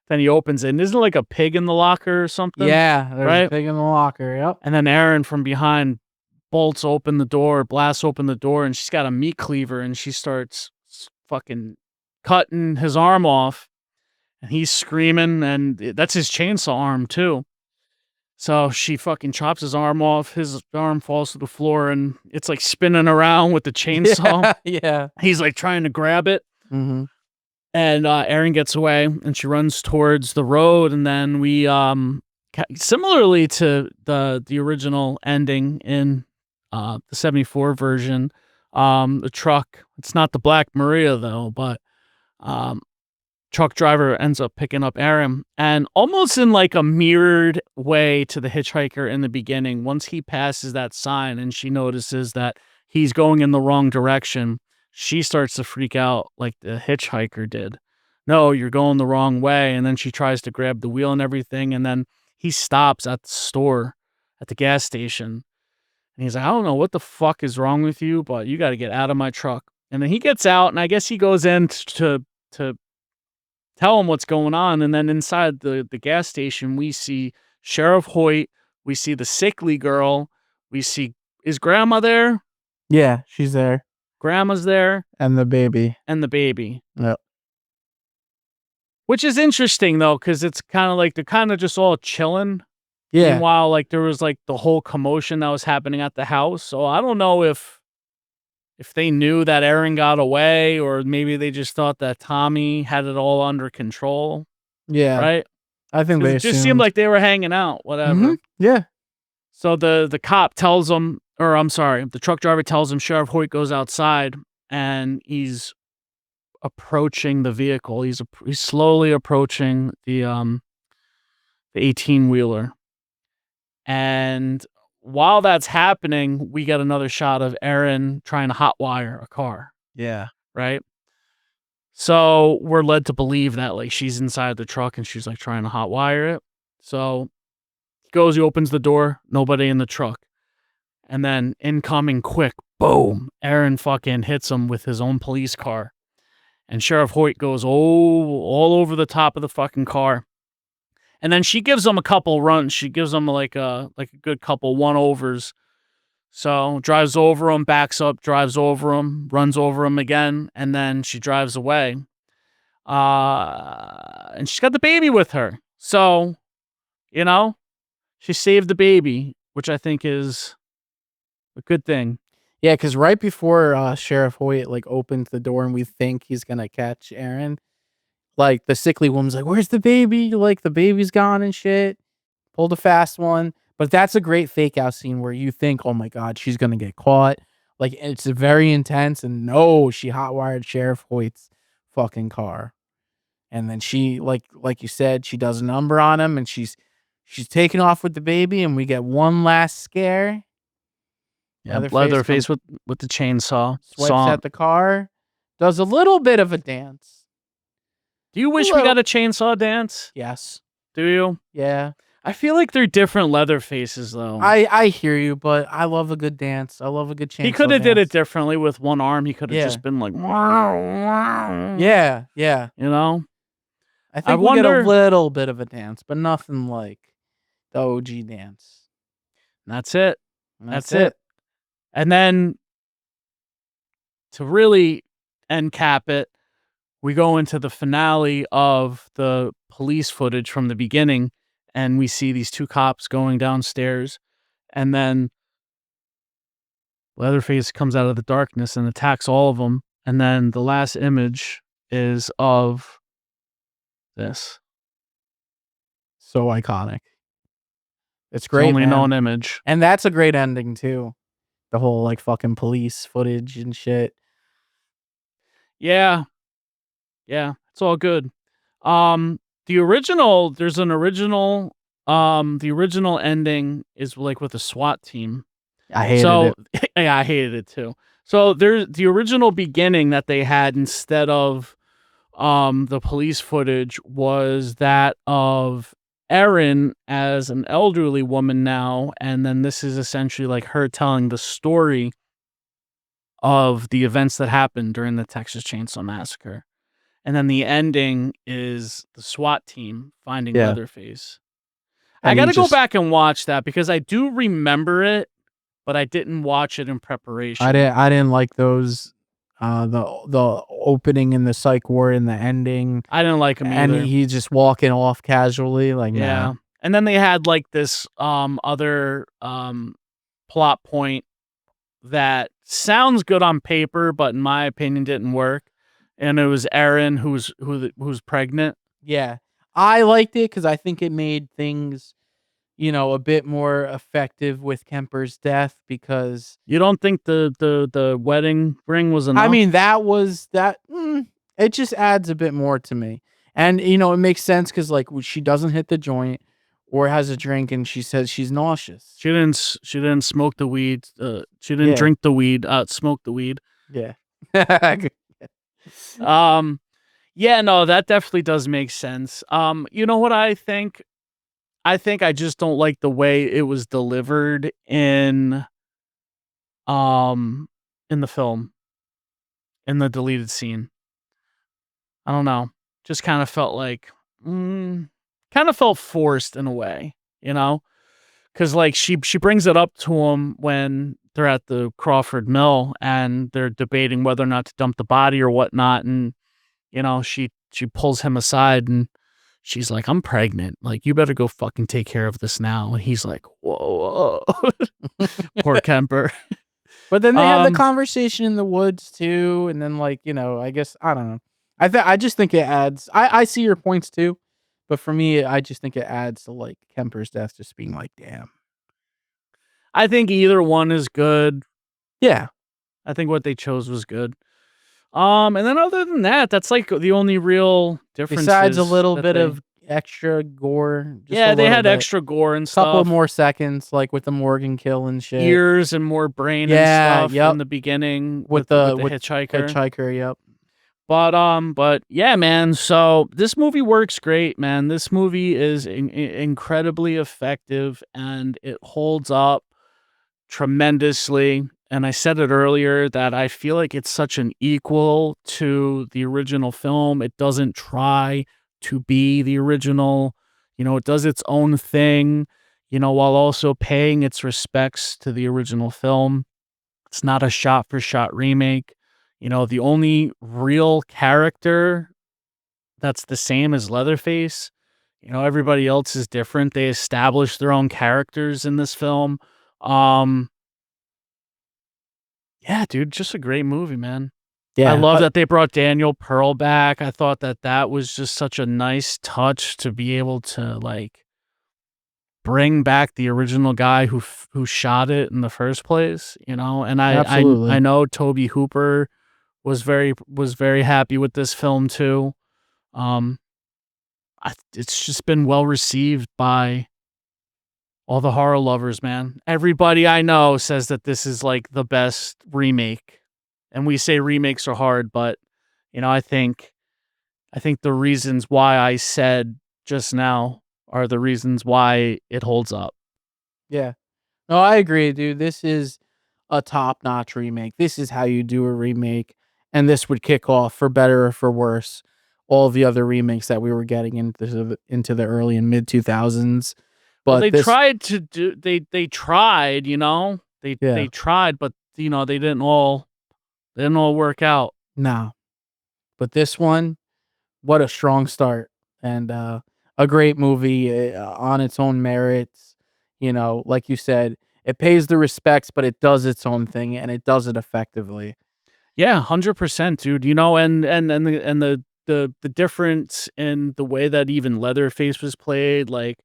Then he opens it. And isn't it like a pig in the locker or something? Yeah, there's right? a pig in the locker. Yep. And then Aaron from behind blasts open the door, and she's got a meat cleaver, and she starts fucking cutting his arm off. And he's screaming, and that's his chainsaw arm too. So she fucking chops his arm off. His arm falls to the floor, and it's like spinning around with the chainsaw. Yeah. He's like trying to grab it. Mm-hmm. And Aaron gets away, and she runs towards the road. And then we, similarly to the original ending in the 74 version, the truck, it's not the Black Maria though, but truck driver ends up picking up Aaron, and almost in like a mirrored way to the hitchhiker in the beginning, once he passes that sign and she notices that he's going in the wrong direction, she starts to freak out like the hitchhiker did. No, you're going the wrong way. And then she tries to grab the wheel and everything. And then he stops at the store, at the gas station. And he's like, I don't know what the fuck is wrong with you, but you got to get out of my truck. And then he gets out, and I guess he goes in to tell him what's going on. And then inside the gas station, we see Sheriff Hoyt. We see the sickly girl. We see, is Grandma there? Yeah, she's there. Grandma's there. And the baby. And the baby. Yep. Which is interesting, though, because it's kind of like they're kind of just all chilling. Yeah. Meanwhile, like there was like the whole commotion that was happening at the house. So I don't know if they knew that Aaron got away, or maybe they just thought that Tommy had it all under control. Yeah. Right? I think they It just seemed like they were hanging out, whatever. Mm-hmm. Yeah. So the cop tells him, or I'm sorry, the truck driver tells him Sheriff Hoyt goes outside and he's approaching the vehicle. He's slowly approaching the 18-wheeler. And while that's happening, we get another shot of Aaron trying to hotwire a car. Yeah. Right? So we're led to believe that like she's inside the truck and she's like trying to hotwire it. So he goes, he opens the door, nobody in the truck. And then incoming quick, boom, Aaron fucking hits him with his own police car. And Sheriff Hoyt goes all over the top of the fucking car. And then she gives him a couple runs. She gives him like a good couple one-overs. So drives over him, backs up, drives over him, runs over him again, and then she drives away. And she's got the baby with her. So, she saved the baby, which I think is a good thing. Yeah, because right before Sheriff Hoyt like opens the door and we think he's gonna catch Aaron, like the sickly woman's like, "Where's the baby? Like the baby's gone and shit." Pulled a fast one, but that's a great fake out scene where you think, "Oh my god, she's gonna get caught." Like it's very intense, and no, she hotwired Sheriff Hoyt's fucking car, and then she like you said, she does a number on him, and she's taking off with the baby, and we get one last scare. Yeah, Leatherface with the chainsaw. Swipes at the car, does a little bit of a dance. Do you wish we got a chainsaw dance? Yes. Do you? Yeah. I feel like they're different Leatherfaces, though. I hear you, but I love a good dance. I love a good chainsaw. He could have did it differently with one arm. He could have Yeah. just been like, Yeah, yeah. I think we get a little bit of a dance, but nothing like the OG dance. That's it. That's it. And then to really end cap it, we go into the finale of the police footage from the beginning, and we see these two cops going downstairs, and then Leatherface comes out of the darkness and attacks all of them. And then the last image is of this. So iconic. It's great. Only known image. And that's a great ending too. The whole like fucking police footage and shit. Yeah. Yeah, it's all good. The original ending is like with a SWAT team. I hated it. Yeah, I hated it too. So there's the original beginning that they had instead of the police footage was that of Erin as an elderly woman now, and then this is essentially like her telling the story of the events that happened during the Texas Chainsaw Massacre. And then the ending is the SWAT team finding Leatherface. And I got to go back and watch that because I do remember it, but I didn't watch it in preparation. I didn't like those the opening and the psych ward and the ending. I didn't like him either. And he's just walking off casually like yeah. Nah. And then they had like this other plot point that sounds good on paper, but in my opinion didn't work. And it was Erin who's pregnant. Yeah. I liked it because I think it made things, a bit more effective with Kemper's death because... You don't think the wedding ring was enough? I mean, it just adds a bit more to me. And, it makes sense because, like, she doesn't hit the joint or has a drink and she says she's nauseous. She didn't smoke the weed. She didn't drink the weed, smoke the weed. Yeah. Yeah, no, that definitely does make sense. You know what I think? I think I just don't like the way it was delivered um in the film, in the deleted scene. I don't know. Just kind of felt like kind of felt forced in a way, you know? Cuz like she brings it up to him when they're at the Crawford Mill and they're debating whether or not to dump the body or whatnot, and she pulls him aside and she's like, "I'm pregnant. Like, you better go fucking take care of this now." And he's like, "Whoa, whoa." Poor Kemper. But then they have the Um, conversation in the woods too, and then like, I guess I don't know. I just think it adds. I see your points too, but for me, I just think it adds to like Kemper's death just being like, damn. I think either one is good. Yeah. I think what they chose was good. And then other than that, that's like the only real Besides a differences little that bit they. of extra gore, just a Yeah, they little had bit, extra gore and couple stuff, more seconds, like with the Morgan kill and shit. ears and more brain and Yeah. stuff in Yep. the beginning With with the the hitchhiker. hitchhiker. Yep. But yeah, man. So this movie works great, man. This movie is incredibly effective and it holds up tremendously. And I said it earlier that I feel like it's such an equal to the original film. It doesn't try to be the original. It does its own thing, while also paying its respects to the original film. It's not a shot for shot remake. The only real character that's the same as Leatherface. Everybody else is different. They established their own characters in this film. Um, yeah, dude, just a great movie, man. I Yeah. love that they brought Daniel Pearl back. I thought that that was just such a nice touch to be able to like bring back the original guy who shot it in the first place, and I Absolutely. know Toby Hooper was very happy with this film too. Um, it's just been well received by all the horror lovers, man. Everybody I know says that this is like the best remake, and we say remakes are hard, but I think the reasons why I said just now are the reasons why it holds up. Yeah. No, I agree, dude. This is a top-notch remake. This is how you do a remake, and this would kick off, for better or for worse, all the other remakes that we were getting into the early and mid 2000s. Well, But they this, tried to do they tried, they yeah, tried, but they didn't all work out. no. But this one, what a strong start, and a great movie on its own merits. Like you said, it pays the respects, but it does its own thing, and it does it effectively. Yeah, 100%, dude. And the difference in the way that even Leatherface was played, like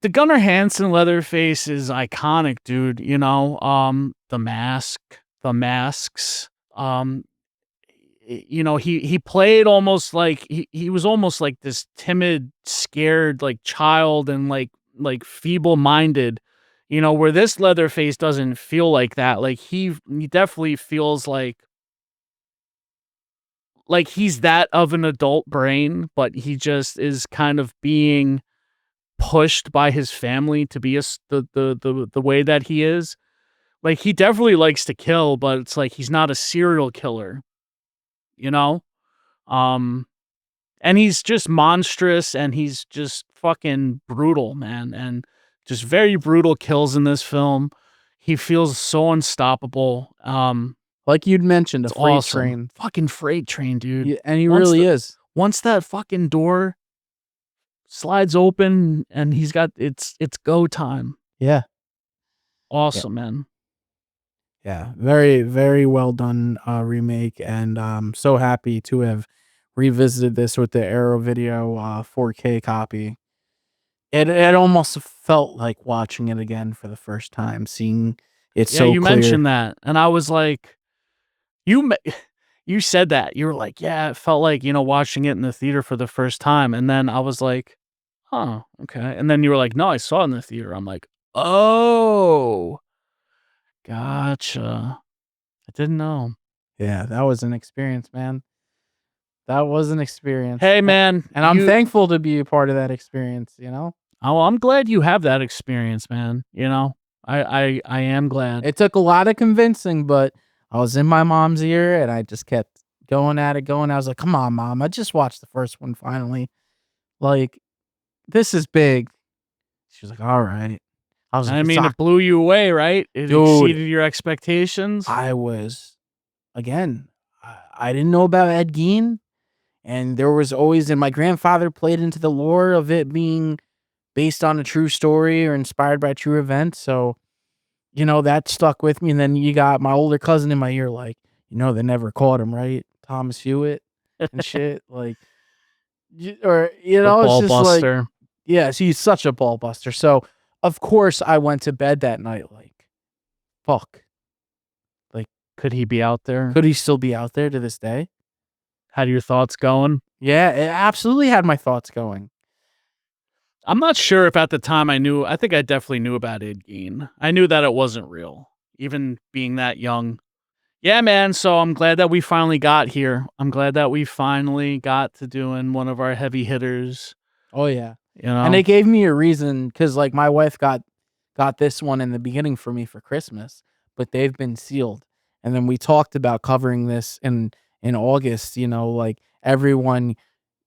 the Gunnar Hansen Leatherface is iconic, dude. The mask, the masks. He played almost like he was almost like this timid, scared like child and like feeble minded. Where this Leatherface doesn't feel like that. Like he definitely feels like he's that of an adult brain, but he just is kind of being pushed by his family to be the way that he is. Like he definitely likes to kill, but it's like he's not a serial killer, you know? Um and he's just monstrous and he's just fucking brutal, man, and just very brutal kills in this film. He feels so unstoppable. Like you'd mentioned, a It's freight awesome. train. Fucking freight train, dude. Yeah, and he Once really the is. once that fucking door slides open and he's got it's go time. Yeah. Yeah. Awesome, man. Yeah. Very, very well done remake. And so happy to have revisited this with the Arrow Video 4K copy. It almost felt like watching it again for the first time, seeing it Yeah, so you clear. mentioned that, and I was like, you me you said that. You were like, "Yeah, it felt like, watching it in the theater for the first time," and then I was like, "Huh, okay," and then you were like, "No, I saw it in the theater." I'm like, "Oh, gotcha. I didn't know." Yeah, that was an experience, man. That was an experience. Hey, man, And I'm you. thankful to be a part of that experience, you know? Oh, I'm glad you have that experience, man. You know, I am glad. It took a lot of convincing, but I was in my mom's ear and I just kept going at it, going. I was like, come on, mom. I just watched the first one finally. Like, this is big. She was like, all right. I was like, I it's mean, not, it blew you away, right? It dude. exceeded your expectations. I was, again, I didn't know about Ed Gein. And there was always, and my grandfather played into the lore of it being based on a true story or inspired by true events. So, that stuck with me. And then you got my older cousin in my ear, like, they never caught him, right? Thomas Hewitt and shit. Like, The it's ball just like, buster. yes, he's such a ball buster. So, of course, I went to bed that night like, fuck. Like, Could he be out there? could he still be out there to this day? Had your thoughts going? Yeah, it absolutely had my thoughts going. I'm not sure if at the time I knew. I think I definitely knew about Ed Gein. I knew that it wasn't real, even being that young. Yeah, man. So I'm glad that we finally got here. I'm glad that we finally got to doing one of our heavy hitters. Oh, yeah. You know, And they gave me a reason because, like, my wife got this one in the beginning for me for Christmas, but they've been sealed. And then we talked about covering this in August. Like everyone,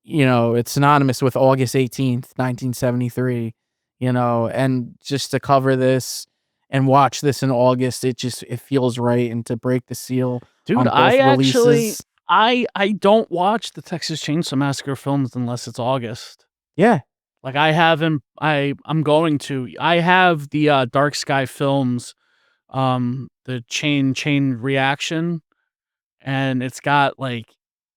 it's synonymous with August 18th, 1973. And just to cover this and watch this in August, it feels right, and to break the seal dude, on both releases. I don't watch the Texas Chainsaw Massacre films unless it's August. Yeah, Like I haven't. I'm going to. I have the Dark Sky Films, the chain reaction, and it's got like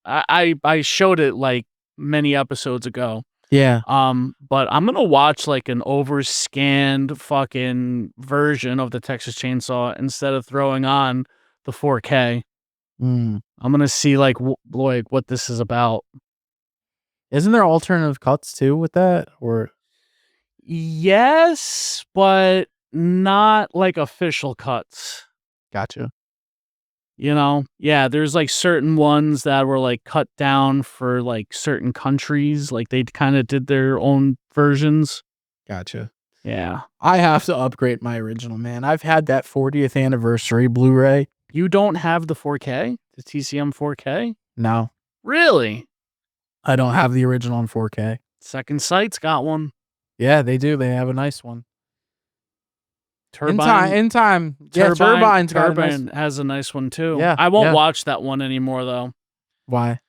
I showed it like many episodes ago. yeah. But I'm gonna watch like an overscanned fucking version of the Texas Chainsaw instead of throwing on the 4K. Mm. I'm gonna see like what this is about. Isn't there alternative cuts too with that? Or Yes, but not like official cuts. gotcha. Yeah, there's like certain ones that were like cut down for like certain countries. Like they kind of did their own versions. Gotcha. Yeah. I have to upgrade my original, man. I've had that 40th anniversary Blu-ray. You don't have the 4K? The TCM 4K? No, Really? I don't have the original in 4K. Second Sight's got one. Yeah, they do. They have a nice one. Turbine. In time. Yeah, Turbine's got a nice. Turbine has a nice one too. Yeah, I won't yeah. watch that one anymore though. Why?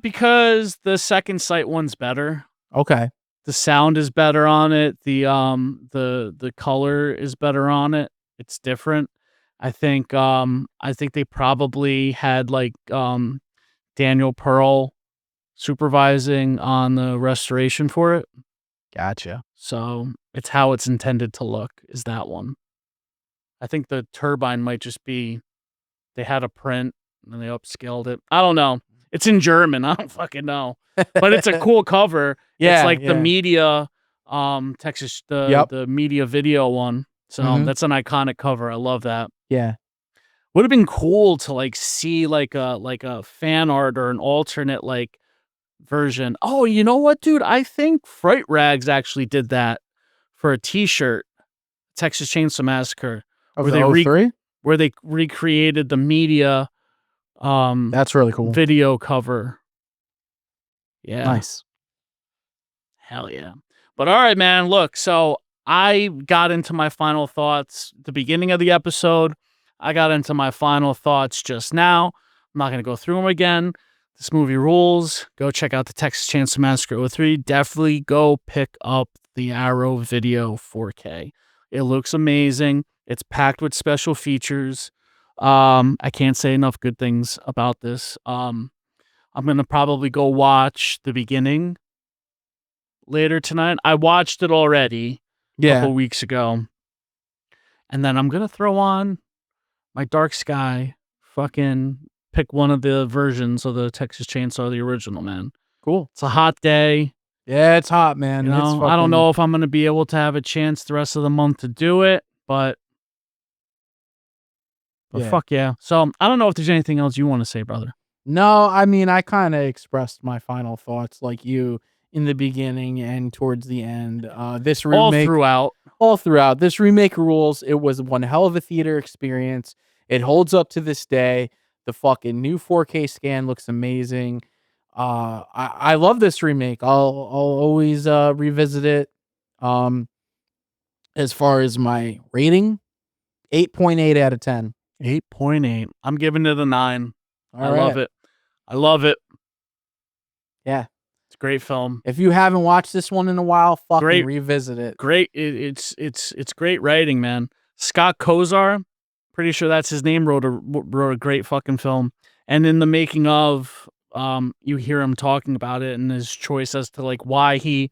Because the Second Sight one's better. Okay. The sound is better on it. The color is better on it. It's different. I think they probably had like Daniel Pearl supervising on the restoration for it. Gotcha. So it's how it's intended to look is that one. I think the Turbine might just be they had a print and they upscaled it. I don't know. It's in German. I don't fucking know. But it's a cool cover. Yeah, it's like yeah. the media Texas the media video one. So Mhm. that's an iconic cover. I love that. Yeah. Would have been cool to like see like a fan art or an alternate like version. Oh, you know what, dude? I think Fright Rags actually did that for a T-shirt, Texas Chainsaw Massacre, Of where the they 03? where they recreated the media That's really cool. video cover. Yeah. Nice. Hell yeah. But all right, man. Look, so I got into my final thoughts at the beginning of the episode. I got into my final thoughts just now. I'm not going to go through them again. This movie rules. Go check out the Texas Chainsaw Massacre 03. Definitely go pick up the Arrow Video 4K. It looks amazing. It's packed with special features. I can't say enough good things about this. I'm going to probably go watch the beginning later tonight. I watched it already a couple weeks ago. And then I'm going to throw on my Dark Sky, fucking pick one of the versions of the Texas Chainsaw, the original, man. Cool. It's a hot day. Yeah, it's hot, man. You know, I don't know if I'm going to be able to have a chance the rest of the month to do it, but But Yeah. fuck yeah. So I don't know if there's anything else you want to say, brother. No, I mean, I kind of expressed my final thoughts like you in the beginning and towards the end. This All remake, throughout. all throughout, this remake rules. It was one hell of a theater experience. It holds up to this day. The fucking new 4K scan looks amazing. I love this remake. I'll always revisit it. Um, as far as my rating, 8.8 out of 10. 8.8. I'm giving it a 9. I All love right. it. I love it. Yeah. It's a great film. If you haven't watched this one in a while, fucking Great. revisit it. Great. It's great writing, man. Scott Kozar, pretty sure that's his name, wrote a great fucking film. And in the making of, you hear him talking about it and his choice as to like why he,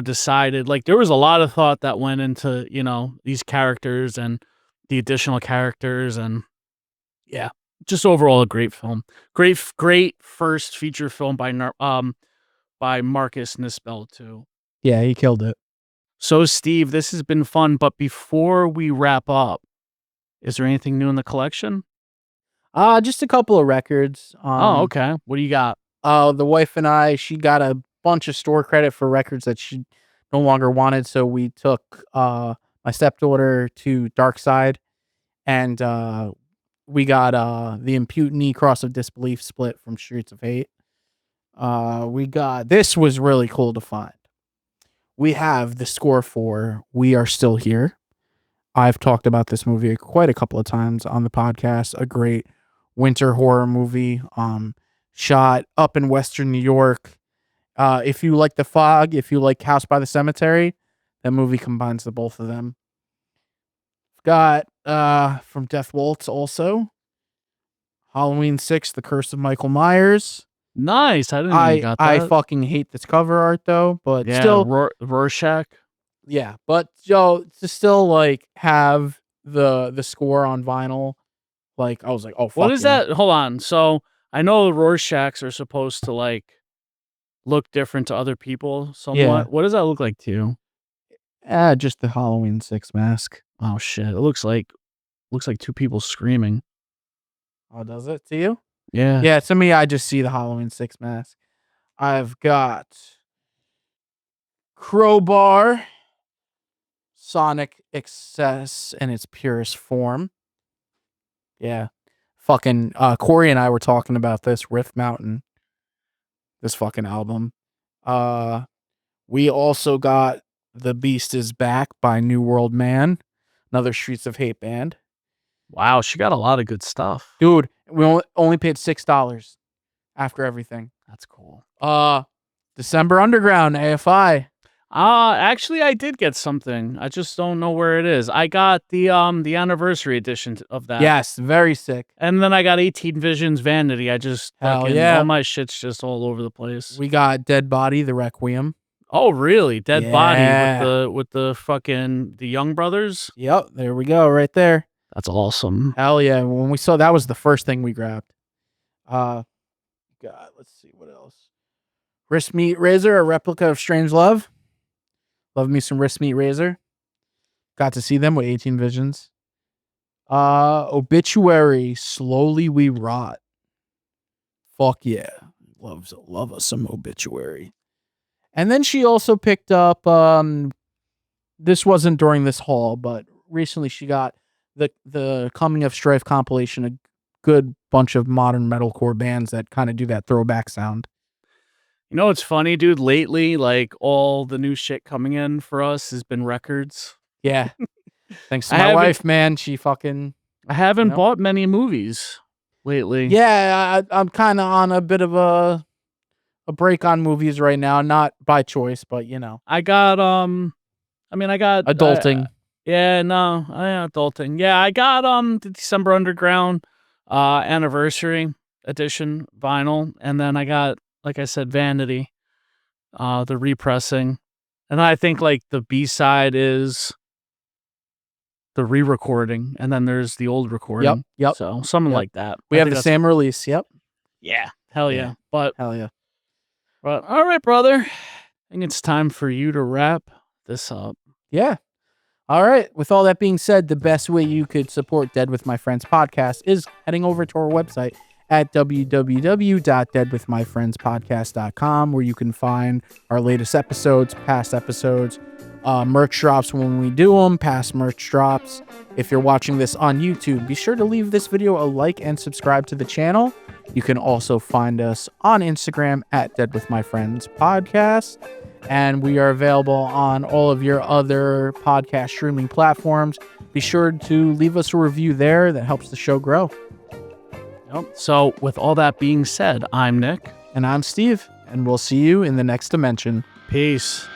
decided, like, there was a lot of thought that went into, these characters and the additional characters, and yeah, just overall a great film. Great first feature film by Marcus Nispel too. Yeah, he killed it. So, Steve, this has been fun, but before we wrap up, is there anything new in the collection? Just a couple of records. Oh, okay. What do you got? The wife and I, she got a bunch of store credit for records that she no longer wanted, so we took my stepdaughter to Dark Side, and we got the Imputiny Cross of Disbelief split from Streets of Hate. We got, this was really cool to find. We have the score for We Are Still Here. I've talked about this movie quite a couple of times on the podcast. A great winter horror movie, shot up in Western New York. If you like The Fog, if you like House by the Cemetery, that movie combines the both of them. Got from Death Waltz also, Halloween 6, The Curse of Michael Myers. Nice. I didn't know you got that. I fucking hate this cover art though, but yeah, still, Rorschach. yeah, but to still like have the score on vinyl, like I was like, oh, fuck What is yeah. that? Hold on. So I know Rorschachs are supposed to like look different to other people somewhat. Yeah. What does that look like to you? Just the Halloween 6 mask. Oh shit! It looks like two people screaming. Oh, does it to you? Yeah. Yeah, to me, I just see the Halloween 6 mask. I've got Crowbar, Sonic Excess in its purest form. Yeah. Fucking Corey and I were talking about this Rift Mountain, this fucking album. We also got The Beast Is Back by New World Man, another Streets of Hate band. Wow, she got a lot of good stuff. Dude, we only paid $6 after everything. That's cool. December Underground, AFI. Actually, I did get something. I just don't know where it is. I got the anniversary edition of that. Yes, very sick. And then I got 18 Visions Vanity. I just Hell yeah. all my shit's just all over the place. We got Dead Body, The Requiem. Oh, really? Dead Yeah. Body with the fucking the Young Brothers? Yep, there we go, right there. That's awesome. Hell yeah. When we saw, that was the first thing we grabbed. God, let's see what else. Wrist Meat Razor, a replica of Strange Love. Love me some Wrist Meat Razor. Got to see them with 18 Visions. Obituary, Slowly We Rot. Fuck yeah. Love us some Obituary. And then she also picked up, this wasn't during this haul, but recently she got the Coming of Strife compilation, a good bunch of modern metalcore bands that kind of do that throwback sound. You know what's funny, dude? Lately, like, all the new shit coming in for us has been records. Yeah. Thanks to my wife, man. She fucking... I haven't bought many movies lately. Yeah, I'm kind of on a bit of a break on movies right now. Not by choice, but, I got, adulting. Adulting. Yeah, I got the December Underground anniversary edition vinyl, and then I got, like I said, Vanity, the repressing, and I think like the B-side is the re-recording, and then there's the old recording. Yep. So something like that. We have the same release. Yep. Yeah. Hell yeah. But Hell yeah. all right, brother. I think it's time for you to wrap this up. Yeah. All right. With all that being said, the best way you could support Dead with My Friends podcast is heading over to our website at www.deadwithmyfriendspodcast.com, where you can find our latest episodes, past episodes, merch drops when we do them, past merch drops. If you're watching this on YouTube, be sure to leave this video a like and subscribe to the channel. You can also find us on Instagram at Dead with My Friends Podcast. And we are available on all of your other podcast streaming platforms. Be sure to leave us a review there. That helps the show grow. Yep. So with all that being said, I'm Nick. And I'm Steve. And we'll see you in the next dimension. Peace.